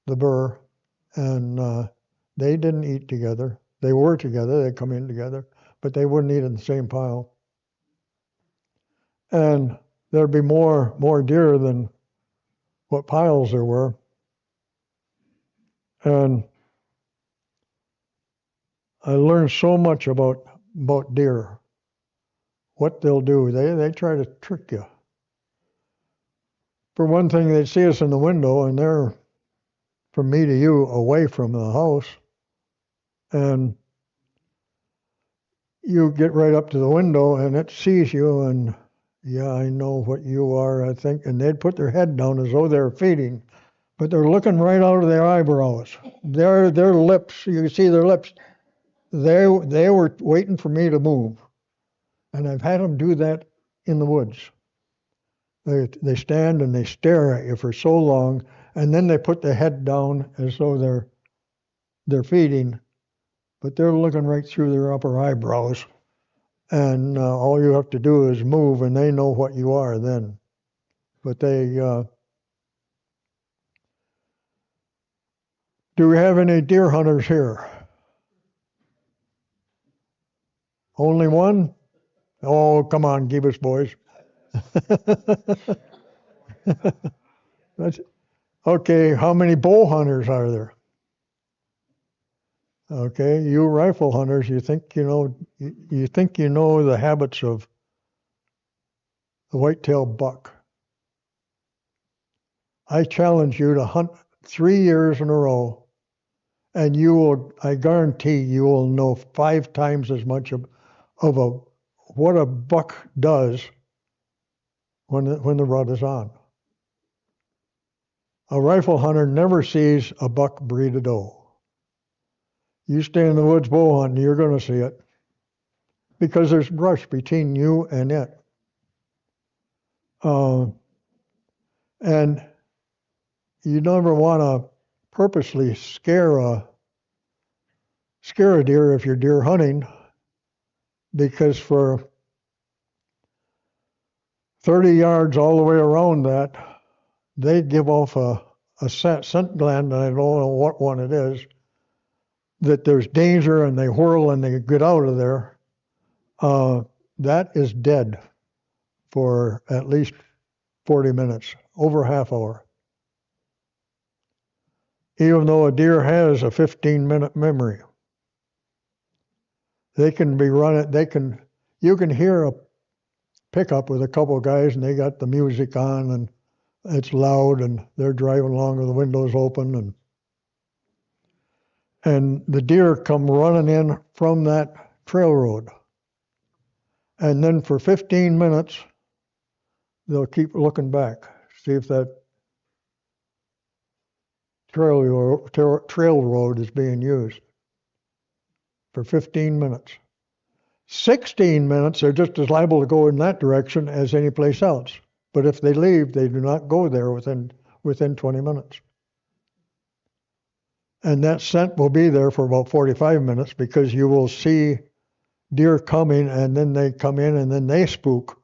Speaker 2: the burr, and they didn't eat together. They were together, they'd come in together, but they wouldn't eat in the same pile. And there'd be more deer than what piles there were. And I learned so much about deer, what they'll do. They try to trick you. For one thing, they'd see us in the window, and they're from me to you away from the house. And you get right up to the window, and it sees you, and yeah, I know what you are, I think. And they'd put their head down as though they're feeding, but they're looking right out of their eyebrows. Their lips, you can see their lips. They were waiting for me to move. And I've had them do that in the woods. They stand and they stare at you for so long, and then they put the head down as though they're feeding, but they're looking right through their upper eyebrows, and all you have to do is move, and they know what you are then. But do we have any deer hunters here? Only one? Oh, come on, give us, boys. Okay, how many bow hunters are there? Okay, you rifle hunters, you think you know the habits of the white-tailed buck. I challenge you to hunt 3 years in a row, and I guarantee you will know 5 times as much of what a buck does when the rut is on. A rifle hunter never sees a buck breed a doe. You stay in the woods bow hunting, you're going to see it, because there's brush between you and it. And you never want to purposely scare a deer if you're deer hunting, because for 30 yards all the way around that, they give off a scent gland, and I don't know what one it is, that there's danger, and they whirl and they get out of there. That is dead for at least 40 minutes, over a half hour. Even though a deer has a 15-minute memory, they can be running. You can hear a pickup with a couple of guys, and they got the music on, and it's loud, and they're driving along with the windows open, and the deer come running in from that trail road. And then for 15 minutes, they'll keep looking back, see if that trail road is being used. For 15 minutes. 16 minutes, they're just as liable to go in that direction as any place else. But if they leave, they do not go there within 20 minutes. And that scent will be there for about 45 minutes, because you will see deer coming, and then they come in, and then they spook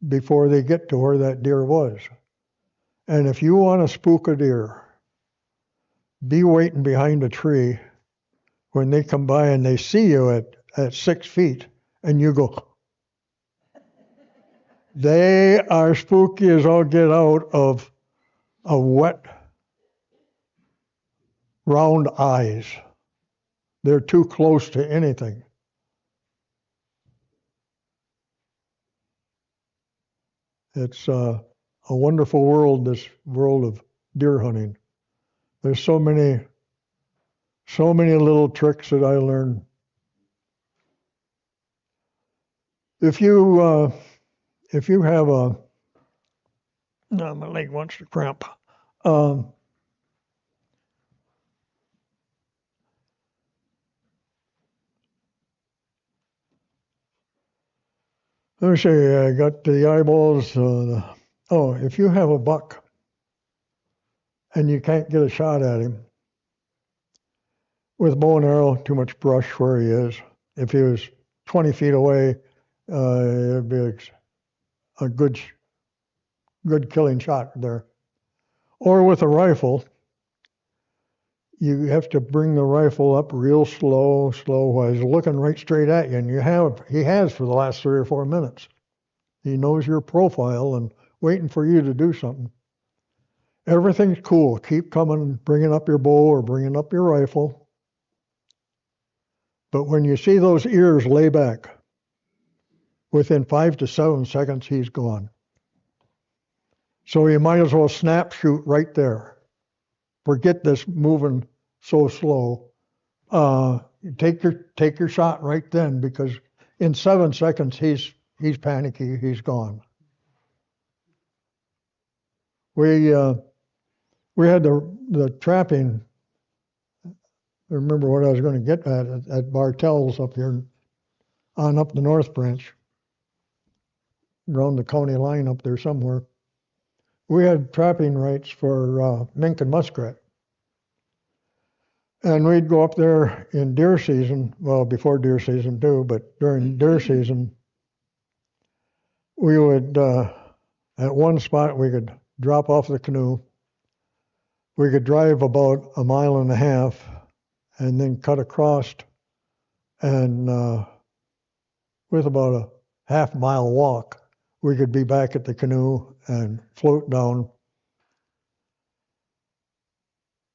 Speaker 2: before they get to where that deer was. And if you want to spook a deer, be waiting behind a tree when they come by and they see you at 6 feet, and you go. They are spooky as all get out of a wet, round eyes. They're too close to anything. It's a wonderful world, this world of deer hunting. There's so many little tricks that I learned. If you have my leg wants to cramp. Let me show you. I got the eyeballs. If you have a buck and you can't get a shot at him with bow and arrow, too much brush where he is. If he was 20 feet away, it'd be a good killing shot there. Or with a rifle, you have to bring the rifle up real slow while he's looking right straight at you. And he has for the last 3 or 4 minutes. He knows your profile and waiting for you to do something. Everything's cool. Keep coming, bringing up your bow or bringing up your rifle. But when you see those ears lay back, within 5 to 7 seconds, he's gone. So you might as well snap shoot right there. Forget this moving so slow. Take your shot right then, because in 7 seconds he's panicky. He's gone. We had the trapping. I remember what I was going to get at Bartell's up here, on up the North Branch, around the county line up there somewhere. we had trapping rights for mink and muskrat. And we'd go up there in deer season, well, before deer season too, but during deer season, we would, at one spot, we could drop off the canoe. We could drive about 1.5 miles and then cut across, and with about a half-mile walk, we could be back at the canoe and float down.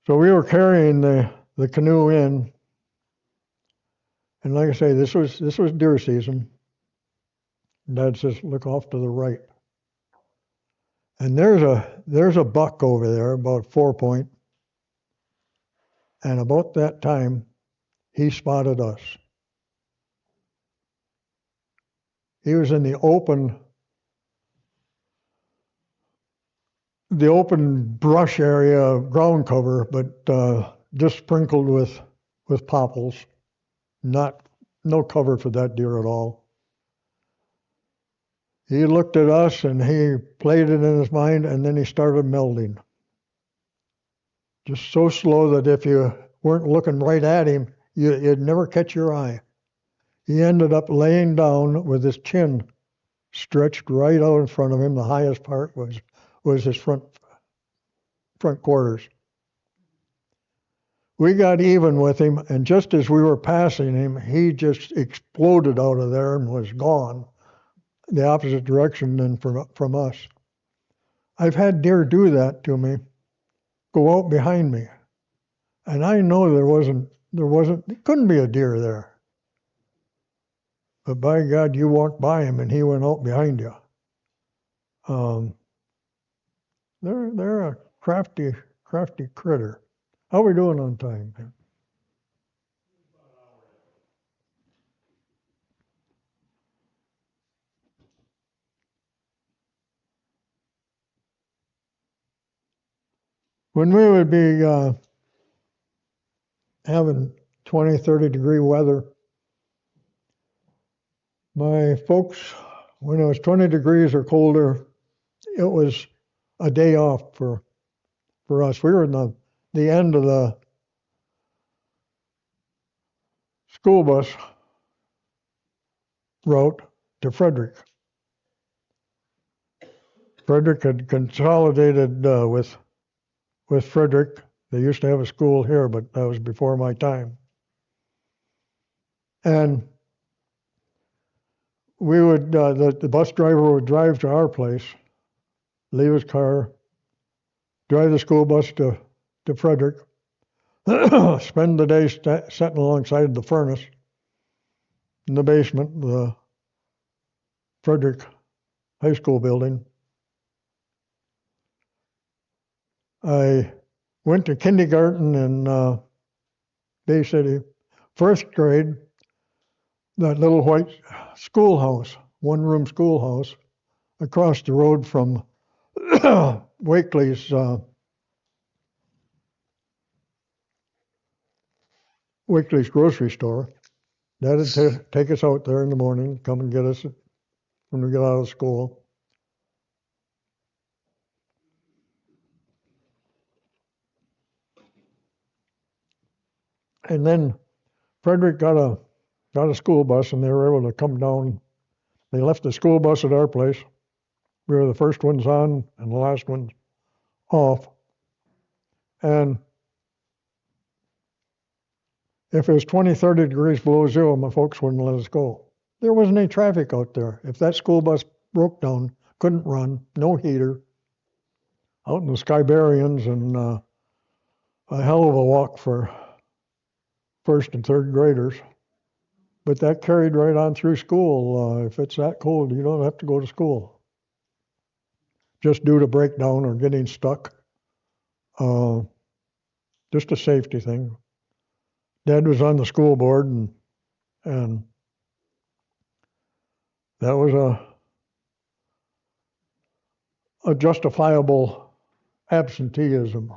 Speaker 2: So we were carrying the canoe in, and like I say, this was deer season. Dad says, look off to the right. And there's a buck over there, about 4 point. And about that time, he spotted us. He was in the open brush area, ground cover, but just sprinkled with popples. No cover for that deer at all. He looked at us and he played it in his mind, and then he started melding. Just so slow that if you weren't looking right at him, you'd never catch your eye. He ended up laying down with his chin stretched right out in front of him. The highest part was his front quarters. We got even with him, and just as we were passing him, he just exploded out of there and was gone the opposite direction than from us. I've had deer do that to me, go out behind me, and I know there couldn't be a deer there. But by God, you walked by him and he went out behind you. They're a crafty critter. How are we doing on time? When we would be having 20, 30 degree weather, my folks, when it was 20 degrees or colder, it was a day off for us. We were in the end of the school bus route to Frederick. Frederick had consolidated with Frederick. They used to have a school here, but that was before my time. And we would, the bus driver would drive to our place, leave his car, drive the school bus to Frederick, spend the day sitting alongside the furnace in the basement, the Frederick High School building. I went to kindergarten in Bay City. First grade, that little white schoolhouse, one-room schoolhouse, across the road from Wakely's grocery store. Dad'd take us out there in the morning, come and get us when we got out of school. And then Frederick got a school bus, and they were able to come down. They left the school bus at our place. We were the first ones on and the last ones off. And if it was 20, 30 degrees below zero, my folks wouldn't let us go. There wasn't any traffic out there. If that school bus broke down, couldn't run, no heater, out in the Skybarians, and a hell of a walk for first and third graders. But that carried right on through school. If it's that cold, you don't have to go to school. Just due to breakdown or getting stuck. Just a safety thing. Dad was on the school board, and that was a justifiable absenteeism.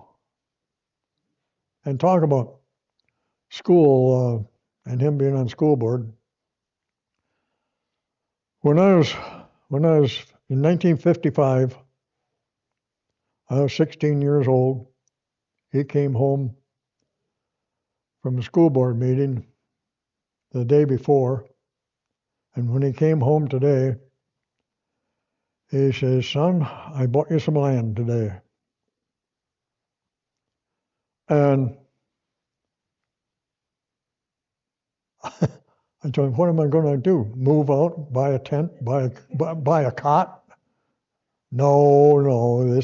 Speaker 2: And talk about school and him being on school board. When I was in 1955, I was 16 years old. He came home from a school board meeting the day before, and when he came home today, he says, "Son, I bought you some land today." And I told him, "What am I going to do? Move out, buy a tent, buy a cot?" No,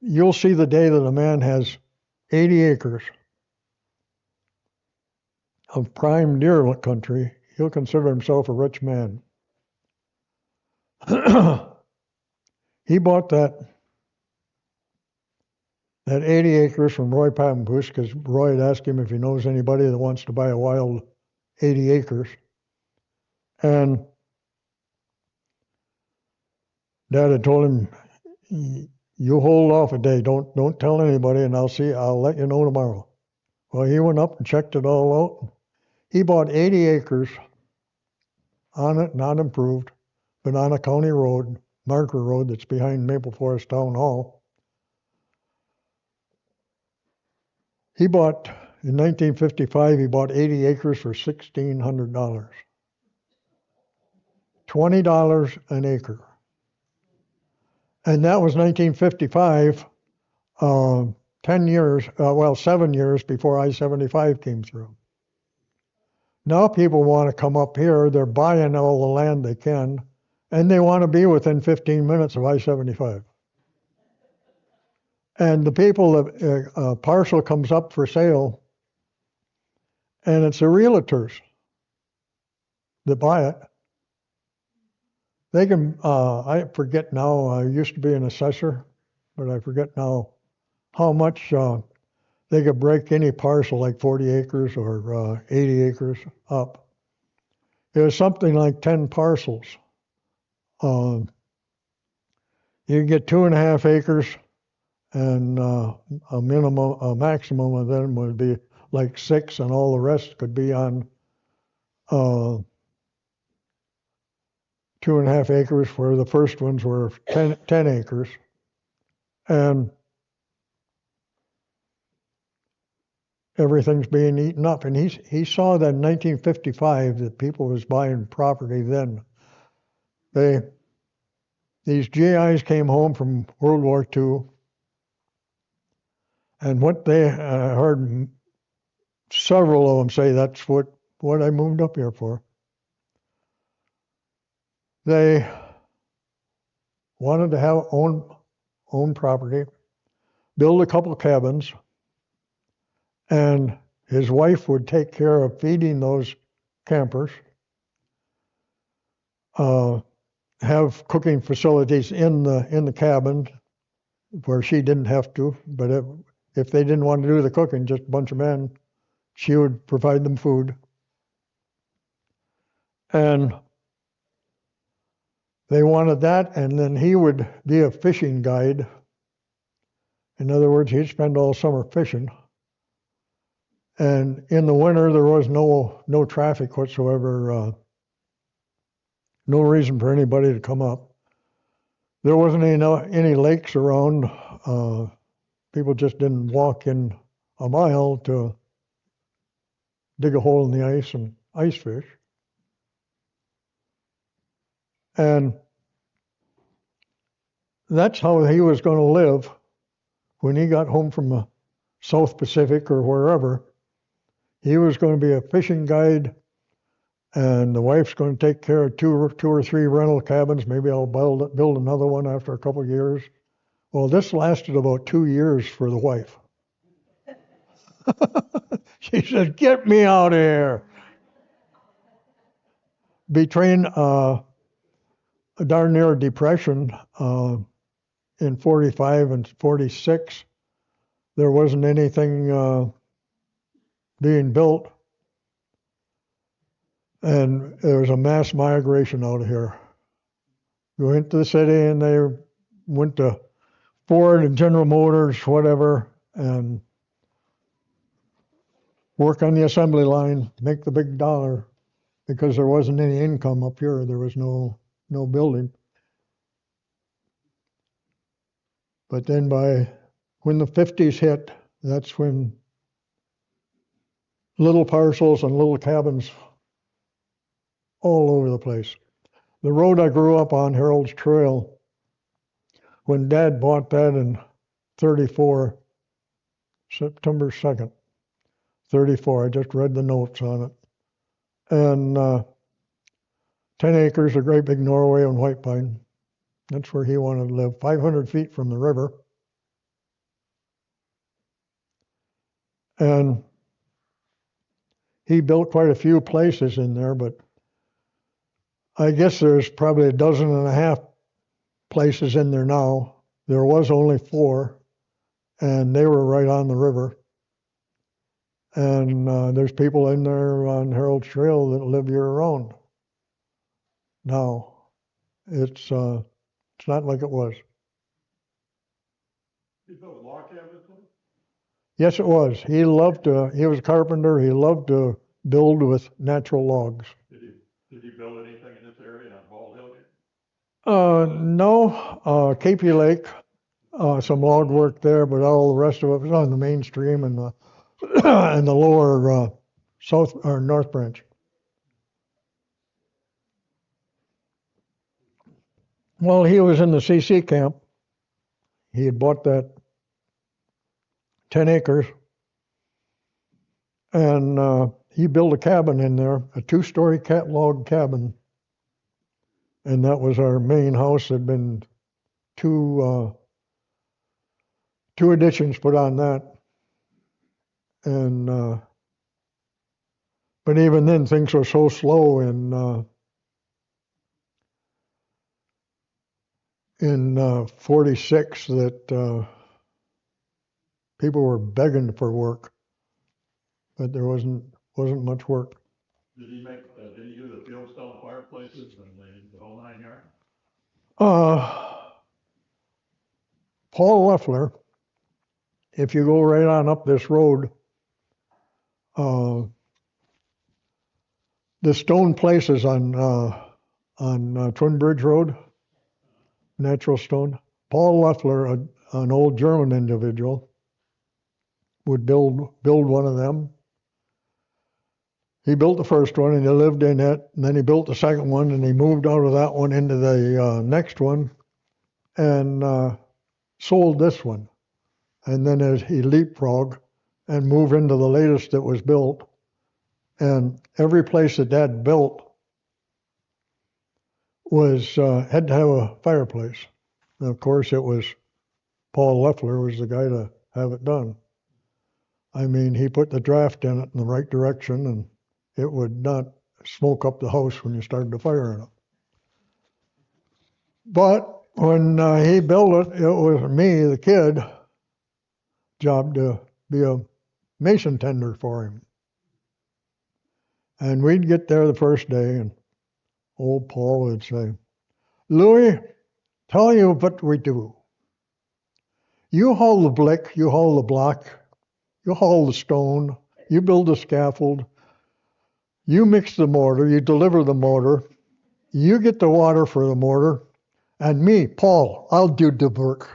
Speaker 2: you'll see the day that a man has 80 acres of prime deer country, he'll consider himself a rich man. He bought that 80 acres from Roy Pappenbush because Roy had asked him if he knows anybody that wants to buy a wild 80 acres. And Dad had told him, "You hold off a day, don't tell anybody, and I'll let you know tomorrow." Well, he went up and checked it all out. He bought 80 acres on it, not improved, but on a county road, Marker Road, that's behind Maple Forest Town Hall. In 1955, he bought 80 acres for $1,600. $20 an acre. And that was 1955, 7 years before I-75 came through. Now people want to come up here, they're buying all the land they can, and they want to be within 15 minutes of I-75. And the people, a parcel comes up for sale, and it's the realtors that buy it. They can, I forget now, I used to be an assessor, but I forget now how much they could break any parcel like 40 acres or 80 acres up. It was something like 10 parcels. You could get 2.5 acres, and a maximum of them would be like 6, and all the rest could be on 2.5 acres, where the first ones were 10 acres. And everything's being eaten up. And he saw that in 1955 that people was buying property then. These GIs came home from World War II, and what they heard several of them say, that's what I moved up here for. They wanted to have own property, build a couple cabins, and his wife would take care of feeding those campers, have cooking facilities in the cabin where she didn't have to, but if they didn't want to do the cooking, just a bunch of men, she would provide them food. And they wanted that, and then he would be a fishing guide. In other words, he'd spend all summer fishing. And in the winter, there was no traffic whatsoever, no reason for anybody to come up. There wasn't any lakes around. People just didn't walk in a mile to dig a hole in the ice and ice fish. And that's how he was going to live when he got home from the South Pacific or wherever. He was going to be a fishing guide, and the wife's going to take care of two or three rental cabins. Maybe I'll build another one after a couple of years. Well, this lasted about 2 years for the wife. She said, "Get me out of here." Between a darn near depression in 45 and 46, there wasn't anything being built, and there was a mass migration out of here. We went to the city, and they went to Ford and General Motors, whatever, and work on the assembly line, make the big dollar, because there wasn't any income up here. There was no building. But then when the 50s hit, that's when little parcels and little cabins all over the place. The road I grew up on, Harold's Trail, when Dad bought that in 34, September 2nd, 34, I just read the notes on it. And 10 acres, a great big Norway and white pine. That's where he wanted to live, 500 feet from the river. And he built quite a few places in there, but I guess there's probably a dozen and a half places in there now. There was only 4, and they were right on the river. And there's people in there on Harold's Trail that live year-round now. It's not like it was.
Speaker 1: You built log cabins?
Speaker 2: Yes, it was. He was a carpenter. He loved to build with natural logs.
Speaker 1: Did he build anything in this area on Bald Hill?
Speaker 2: No, KP Lake, some log work there, but all the rest of it was on the mainstream and the and the lower south or north branch. Well, he was in the CC camp. He had bought that 10 acres, and he built a cabin in there, a 2-story log cabin. And that was our main house. There'd been two additions put on that. And but even then, things were so slow in 46 that people were begging for work, but there wasn't much work.
Speaker 1: Did he do the fieldstone fireplaces and the whole 9 yards?
Speaker 2: Paul Loeffler, if you go right on up this road, the stone places on Twin Bridge Road, natural stone. Paul Loeffler, an old German individual, would build one of them. He built the first one and he lived in it, and then he built the second one and he moved out of that one into the next one and sold this one. And then as he leapfrogged and moved into the latest that was built, and every place that Dad built was had to have a fireplace. And of course, it was Paul Loeffler was the guy to have it done. I mean, he put the draft in it in the right direction, and it would not smoke up the house when you started the fire in it. But when he built it, it was me, the kid, job to be a mason tender for him. And we'd get there the first day, and old Paul would say, "Louis, tell you what we do. You haul the brick, you haul the block, you haul the stone, you build the scaffold, you mix the mortar, you deliver the mortar, you get the water for the mortar, and me, Paul, I'll do the work."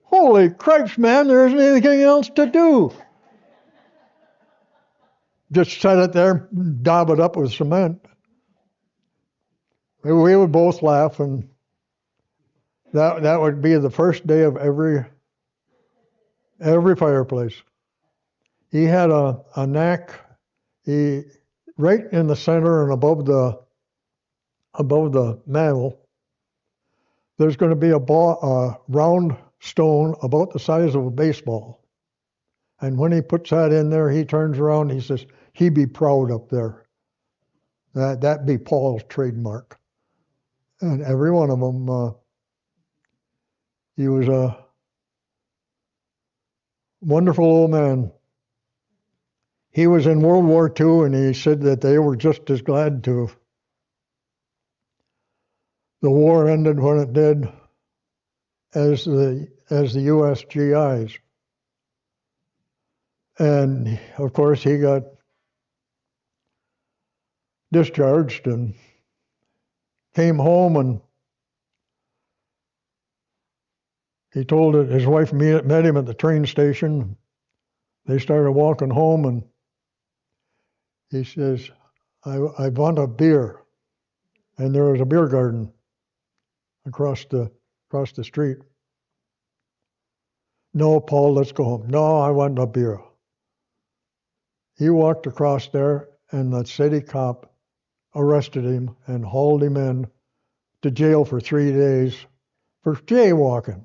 Speaker 2: Holy cripes, man, there isn't anything else to do. Just set it there, daub it up with cement. We would both laugh, and that would be the first day of every fireplace. He had a knack. He right in the center and above the mantle, there's going to be a round stone about the size of a baseball. And when he puts that in there, he turns around, he says, he'd be proud up there. That'd be Paul's trademark. And every one of them, he was a wonderful old man. He was in World War II, and he said that they were just as glad the war ended when it did as the U.S. GIs. And of course, he got discharged and came home, and He told that his wife met him at the train station. They started walking home, and he says, I want a beer. And there was a beer garden across the street. No, Paul, let's go home. No, I want a beer. He walked across there, and the city cop arrested him and hauled him in to jail for 3 days for jaywalking.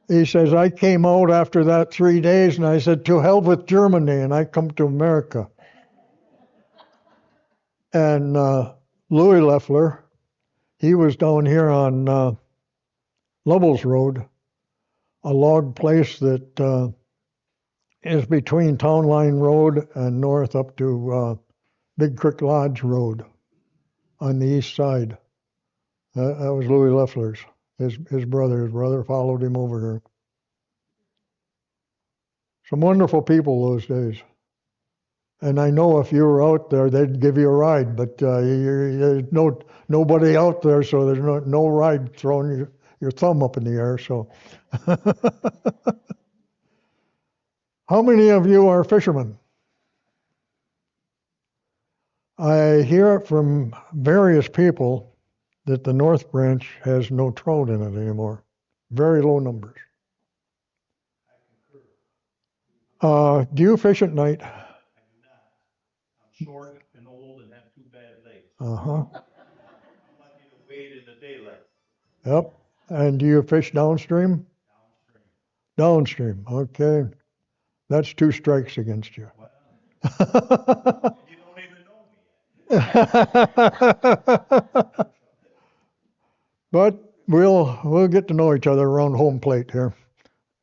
Speaker 2: He says, I came out after that 3 days, and I said, to hell with Germany, and I come to America. And Louis Loeffler, he was down here on Lovells Road, a log place that is between Town Line Road and north up to Big Creek Lodge Road on the east side. That was Louis Loeffler's. His brother followed him over here. Some wonderful people those days. And I know if you were out there, they'd give you a ride, but there's nobody out there, so there's no ride throwing your thumb up in the air. So, how many of you are fishermen? I hear from various people that the North Branch has no trout in it anymore. Very low numbers. Do you fish at night?
Speaker 1: I do not. I'm short and old and have 2 bad legs.
Speaker 2: Uh-huh.
Speaker 1: I'm lucky to wade in the daylight.
Speaker 2: Yep. And do you fish downstream?
Speaker 1: Downstream.
Speaker 2: Downstream. Okay. That's 2 strikes against you.
Speaker 1: Well, you don't even know me yet.
Speaker 2: But we'll get to know each other around home plate here.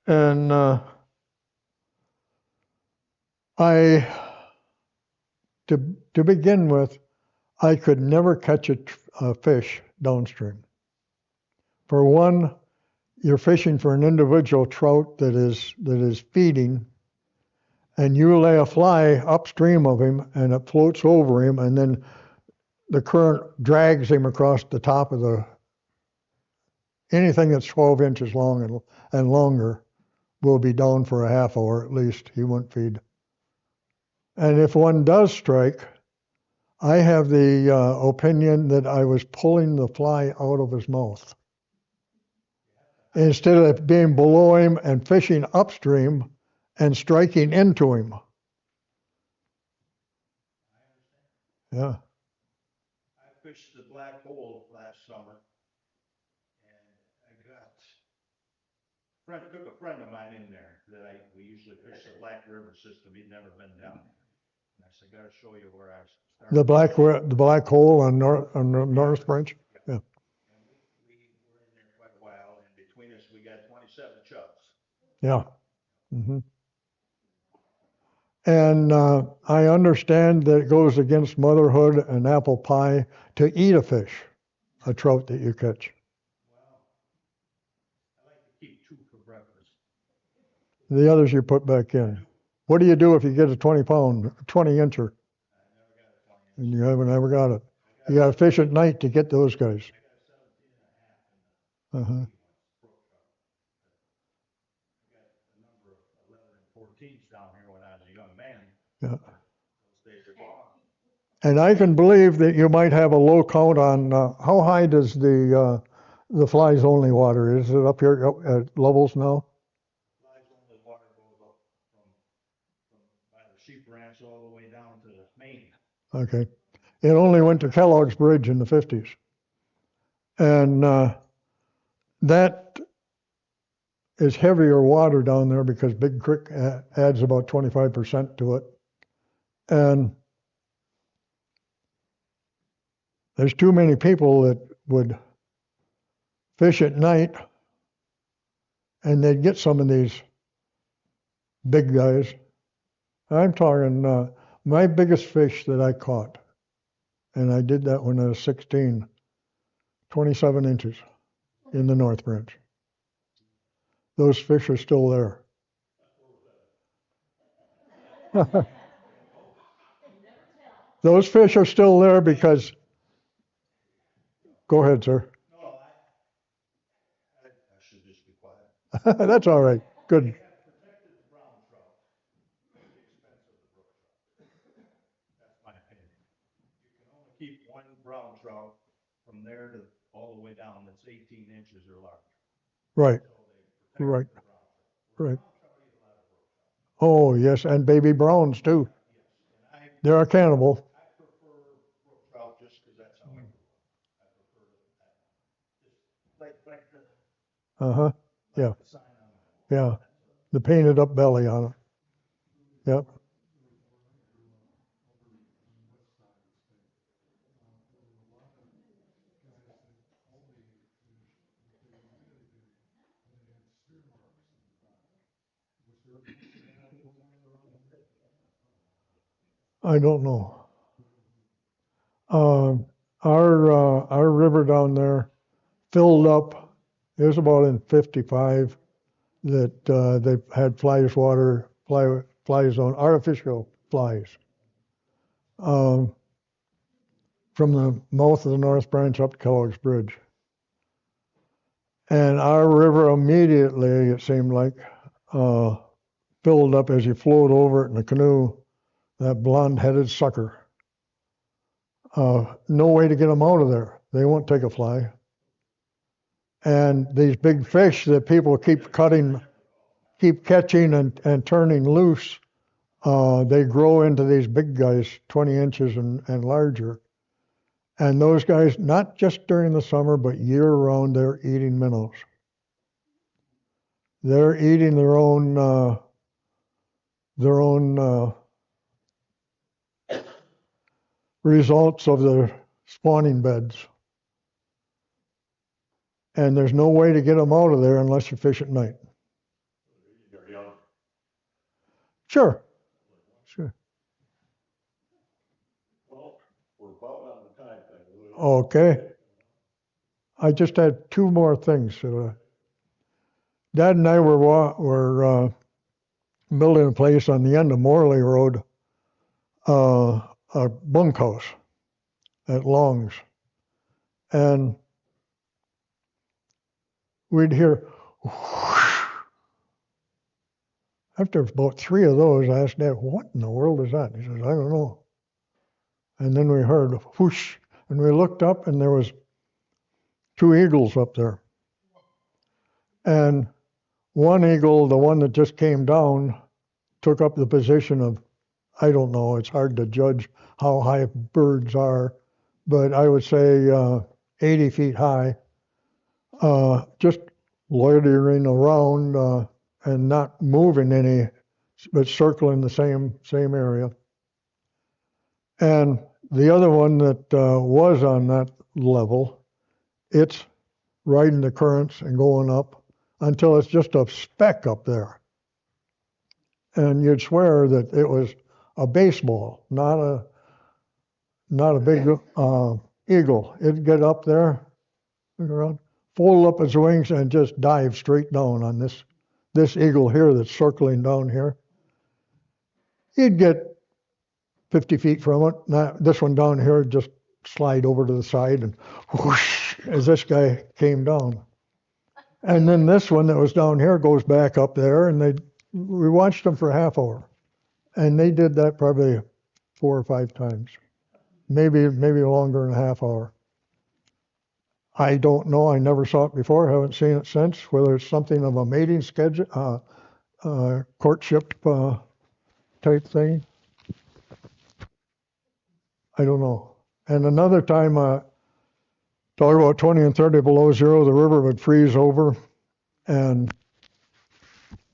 Speaker 2: And to begin with, I could never catch a fish downstream. For one, you're fishing for an individual trout that is feeding, and you lay a fly upstream of him, and it floats over him, and then the current drags him across the top of anything that's 12 inches long and longer will be down for a half hour at least. He won't feed. And if one does strike, I have the opinion that I was pulling the fly out of his mouth. Instead of being below him and fishing upstream and striking into him. Yeah.
Speaker 1: I fished the Black Hole last summer, and took a friend of mine in there that we usually fish the Black River system. He'd never been down there. And I said, gotta show you where I started.
Speaker 2: The black hole on the North Branch? Yeah.
Speaker 1: And we were in there quite a while, and between us, we got 27 chubs.
Speaker 2: Yeah. Mm-hmm. And I understand that it goes against motherhood and apple pie to eat a fish, a trout that you catch.
Speaker 1: Well, I like to keep 2 for breakfast.
Speaker 2: The others you put back in. What do you do if you get a 20 incher?
Speaker 1: I never got a 20 inch.
Speaker 2: And you haven't ever got it. You got to fish at night to get those guys.
Speaker 1: I got a 17 and a half in the
Speaker 2: Uh-huh.
Speaker 1: brook trout. I got a number of 11 and 14s down here when I was a young man.
Speaker 2: Yeah.
Speaker 1: Those days are gone.
Speaker 2: And I can believe that you might have a low count on how high does the flies only water? Is it up here at Lovells now?
Speaker 1: Flies only water goes up from by the sheep ranch all the way down to Maine.
Speaker 2: Okay. It only went to Kellogg's Bridge in the 50s. And that is heavier water down there because Big Creek adds about 25% to it. And there's too many people that would fish at night and they'd get some of these big guys. I'm talking my biggest fish that I caught, and I did that when I was 16, 27 inches in the North Branch. Those fish are still there. Those fish are still there because, go ahead, sir.
Speaker 1: No, a
Speaker 2: That's all right. Good.
Speaker 1: They have protected the brown trout at the expense of the brook trout. That's my opinion. You can only keep one brown trout from there to all the way down that's 18 inches or larger.
Speaker 2: Right,
Speaker 1: So they protect
Speaker 2: right,
Speaker 1: the brown trout.
Speaker 2: right.
Speaker 1: Brown trout eat a lot of brook trout.
Speaker 2: Oh, yes, and baby browns too.
Speaker 1: Yes, and
Speaker 2: They're a cannibal.
Speaker 1: I prefer brook trout just because that's how I grew up. I prefer that. Just like
Speaker 2: Uh-huh, yeah,
Speaker 1: the sign on the wall.
Speaker 2: yeah. The painted up belly on it. Yep. I don't know. Our river down there filled up. It was about in '55 that they had fly zone, artificial flies, um, from the mouth of the North Branch up to Kellogg's Bridge. And our river immediately, it seemed like, uh, filled up as you float over it in a canoe, that blonde-headed sucker. No way to get them out of there. They won't take a fly. And these big fish that people keep catching and turning loose, they grow into these big guys, 20 inches and larger. And those guys, not just during the summer, but year round, they're eating minnows. They're eating their own results of their spawning beds. And there's no way to get them out of there unless you fish at night. Sure. Sure.
Speaker 1: Well, we're about on the time thing.
Speaker 2: Okay. I just had two more things. Dad and I were building a place on the end of Morley Road, a bunkhouse at Long's. And we'd hear whoosh. After about three of those, I asked Dad, what in the world is that? He says, I don't know. And then we heard whoosh, and we looked up, and there was two eagles up there. And one eagle, the one that just came down, took up the position of, I don't know, it's hard to judge how high birds are, but I would say 80 feet high, just loitering around and not moving any, but circling the same area. And the other one that was on that level, it's riding the currents and going up until it's just a speck up there. And you'd swear that it was a baseball, not a big eagle. It'd get up there, look around, fold up its wings, and just dive straight down on this eagle here that's circling down here. You'd get 50 feet from it. Now, this one down here would just slide over to the side and whoosh, as this guy came down. And then this one that was down here goes back up there, and we watched them for a half hour. And they did that probably 4 or 5 times, maybe longer than a half hour. I don't know. I never saw it before. Haven't seen it since. Whether it's something of a mating schedule, courtship type thing, I don't know. And another time, talk about 20 and 30 below zero, the river would freeze over, and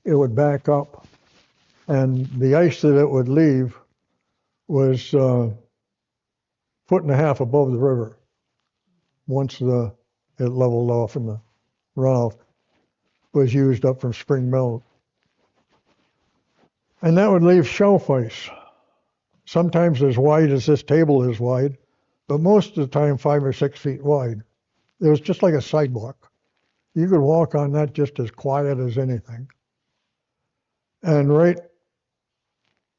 Speaker 2: it would back up, and the ice that it would leave was 1.5 foot above the river once it leveled off and the runoff was used up from spring melt. And that would leave shelf ice, sometimes as wide as this table is wide, but most of the time 5 or 6 feet wide. It was just like a sidewalk. You could walk on that just as quiet as anything. And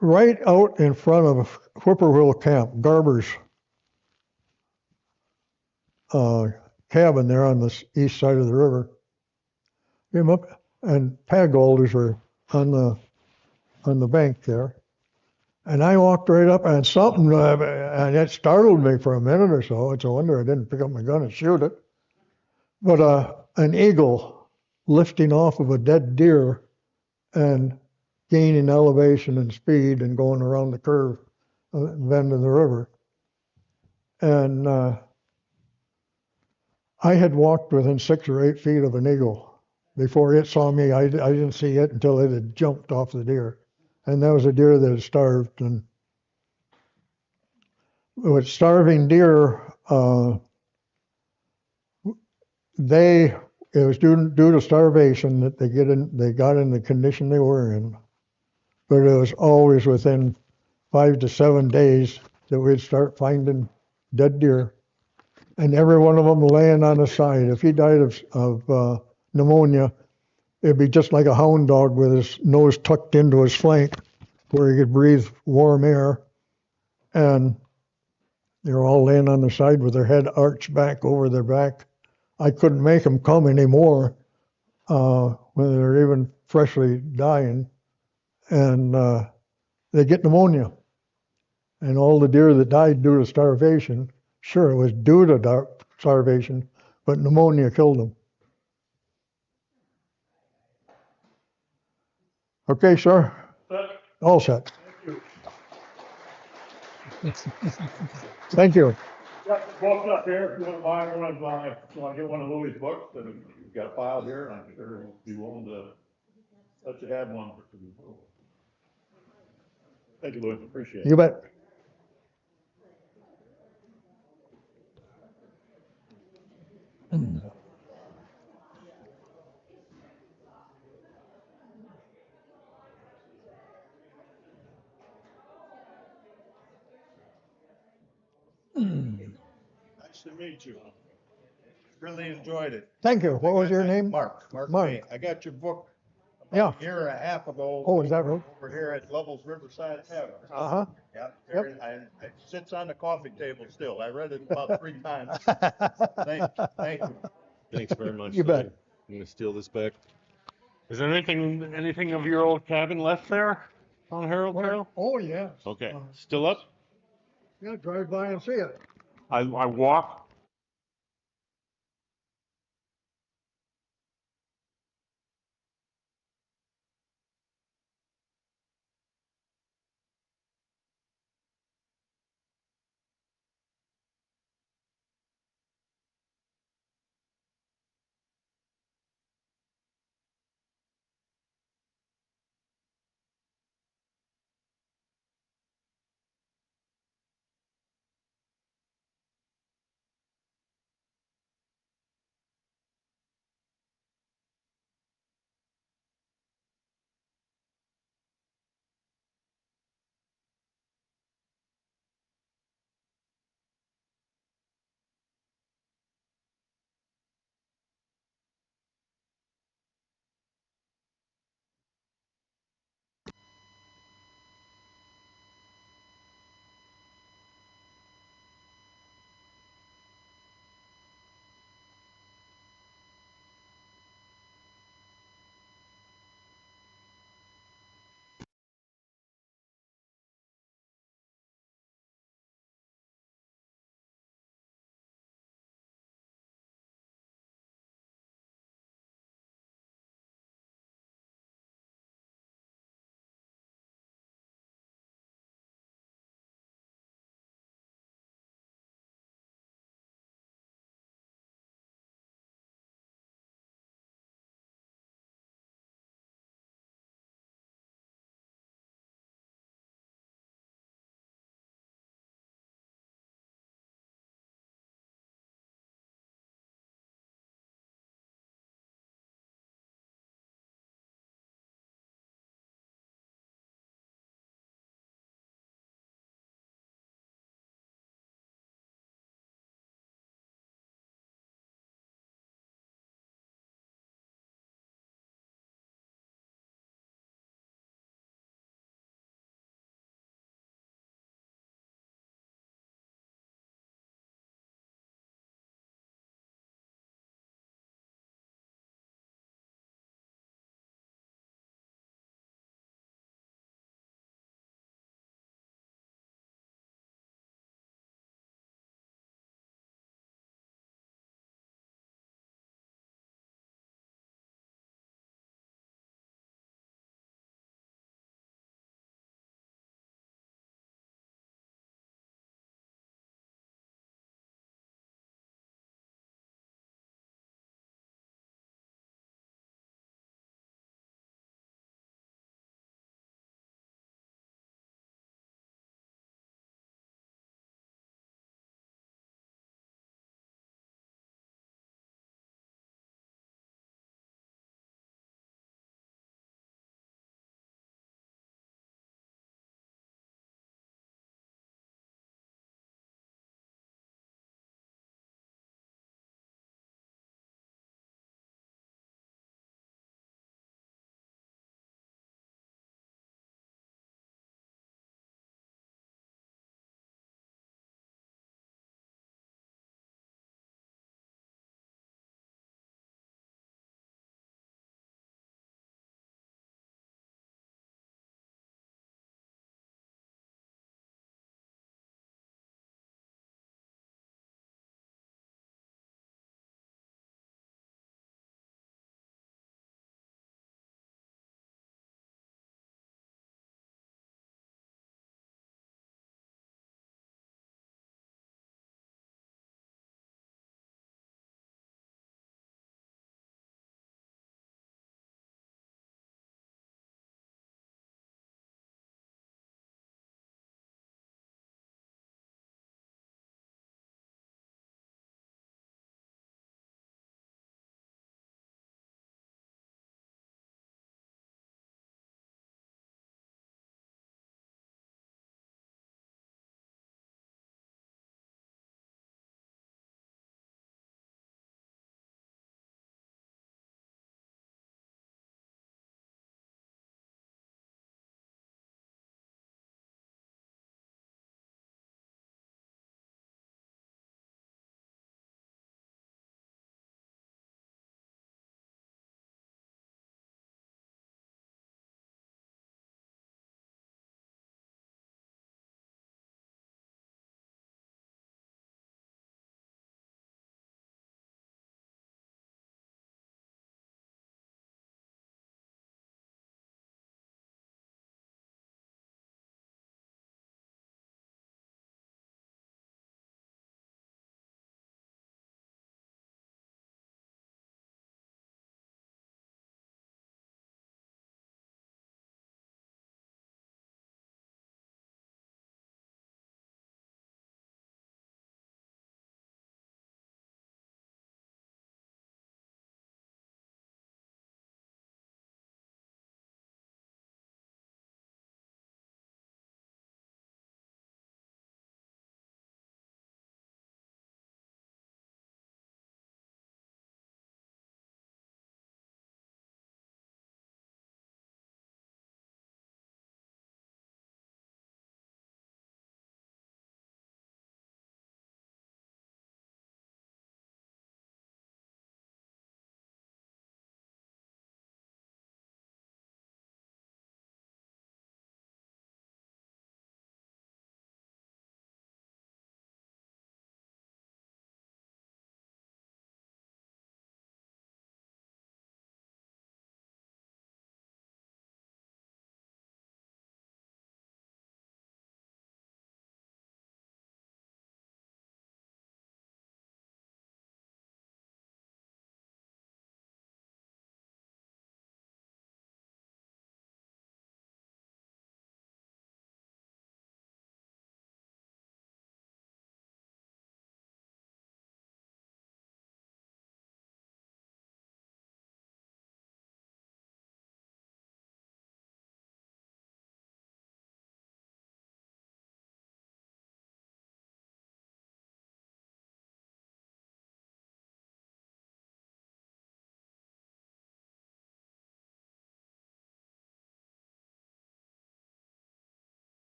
Speaker 2: right out in front of Whippoorwill Camp, Garber's cabin there on the east side of the river, came up, and peg alders were on the bank there. And I walked right up and something, and it startled me for a minute or so. It's a wonder I didn't pick up my gun and shoot it. But an eagle lifting off of a dead deer and gaining elevation and speed and going around the curve bend of the river. And I had walked within 6 or 8 feet of an eagle before it saw me. I didn't see it until it had jumped off the deer. And that was a deer that had starved. And with starving deer, it was due to starvation that they got in the condition they were in. But it was always within 5 to 7 days that we'd start finding dead deer, and every one of them laying on his side. If he died of pneumonia, it'd be just like a hound dog with his nose tucked into his flank where he could breathe warm air, and they were all laying on their side with their head arched back over their back. I couldn't make them come anymore when they're even freshly dying, and they get pneumonia. And all the deer that died due to starvation, sure, it was due to starvation, but pneumonia killed them. Okay, sir. All set. Thank you.
Speaker 1: Yeah, books up here, if you want to buy one, if you want to get one of Louie's books, then you've got a file here, and I'm sure he'll be willing to let you have one. Thank you, Louis, appreciate it.
Speaker 2: You bet.
Speaker 1: Nice to meet you. Really enjoyed it.
Speaker 2: Thank you. What was your name?
Speaker 1: Mark.
Speaker 2: Mark.
Speaker 1: May. I got your book
Speaker 2: Yeah.
Speaker 1: a year and a half ago.
Speaker 2: Oh, is that right?
Speaker 1: Over here at Lovells Riverside Tavern.
Speaker 2: Uh-huh.
Speaker 1: Yeah.
Speaker 2: Yep.
Speaker 1: It sits on the coffee table still. I read it about 3 times. Thank you.
Speaker 4: Thanks very much.
Speaker 2: You bet.
Speaker 4: I'm gonna steal this back. Is there anything of your old cabin left there on Harold Trail?
Speaker 2: Oh, yes.
Speaker 4: Okay, still up?
Speaker 2: Yeah, drive by and see it.
Speaker 4: I walk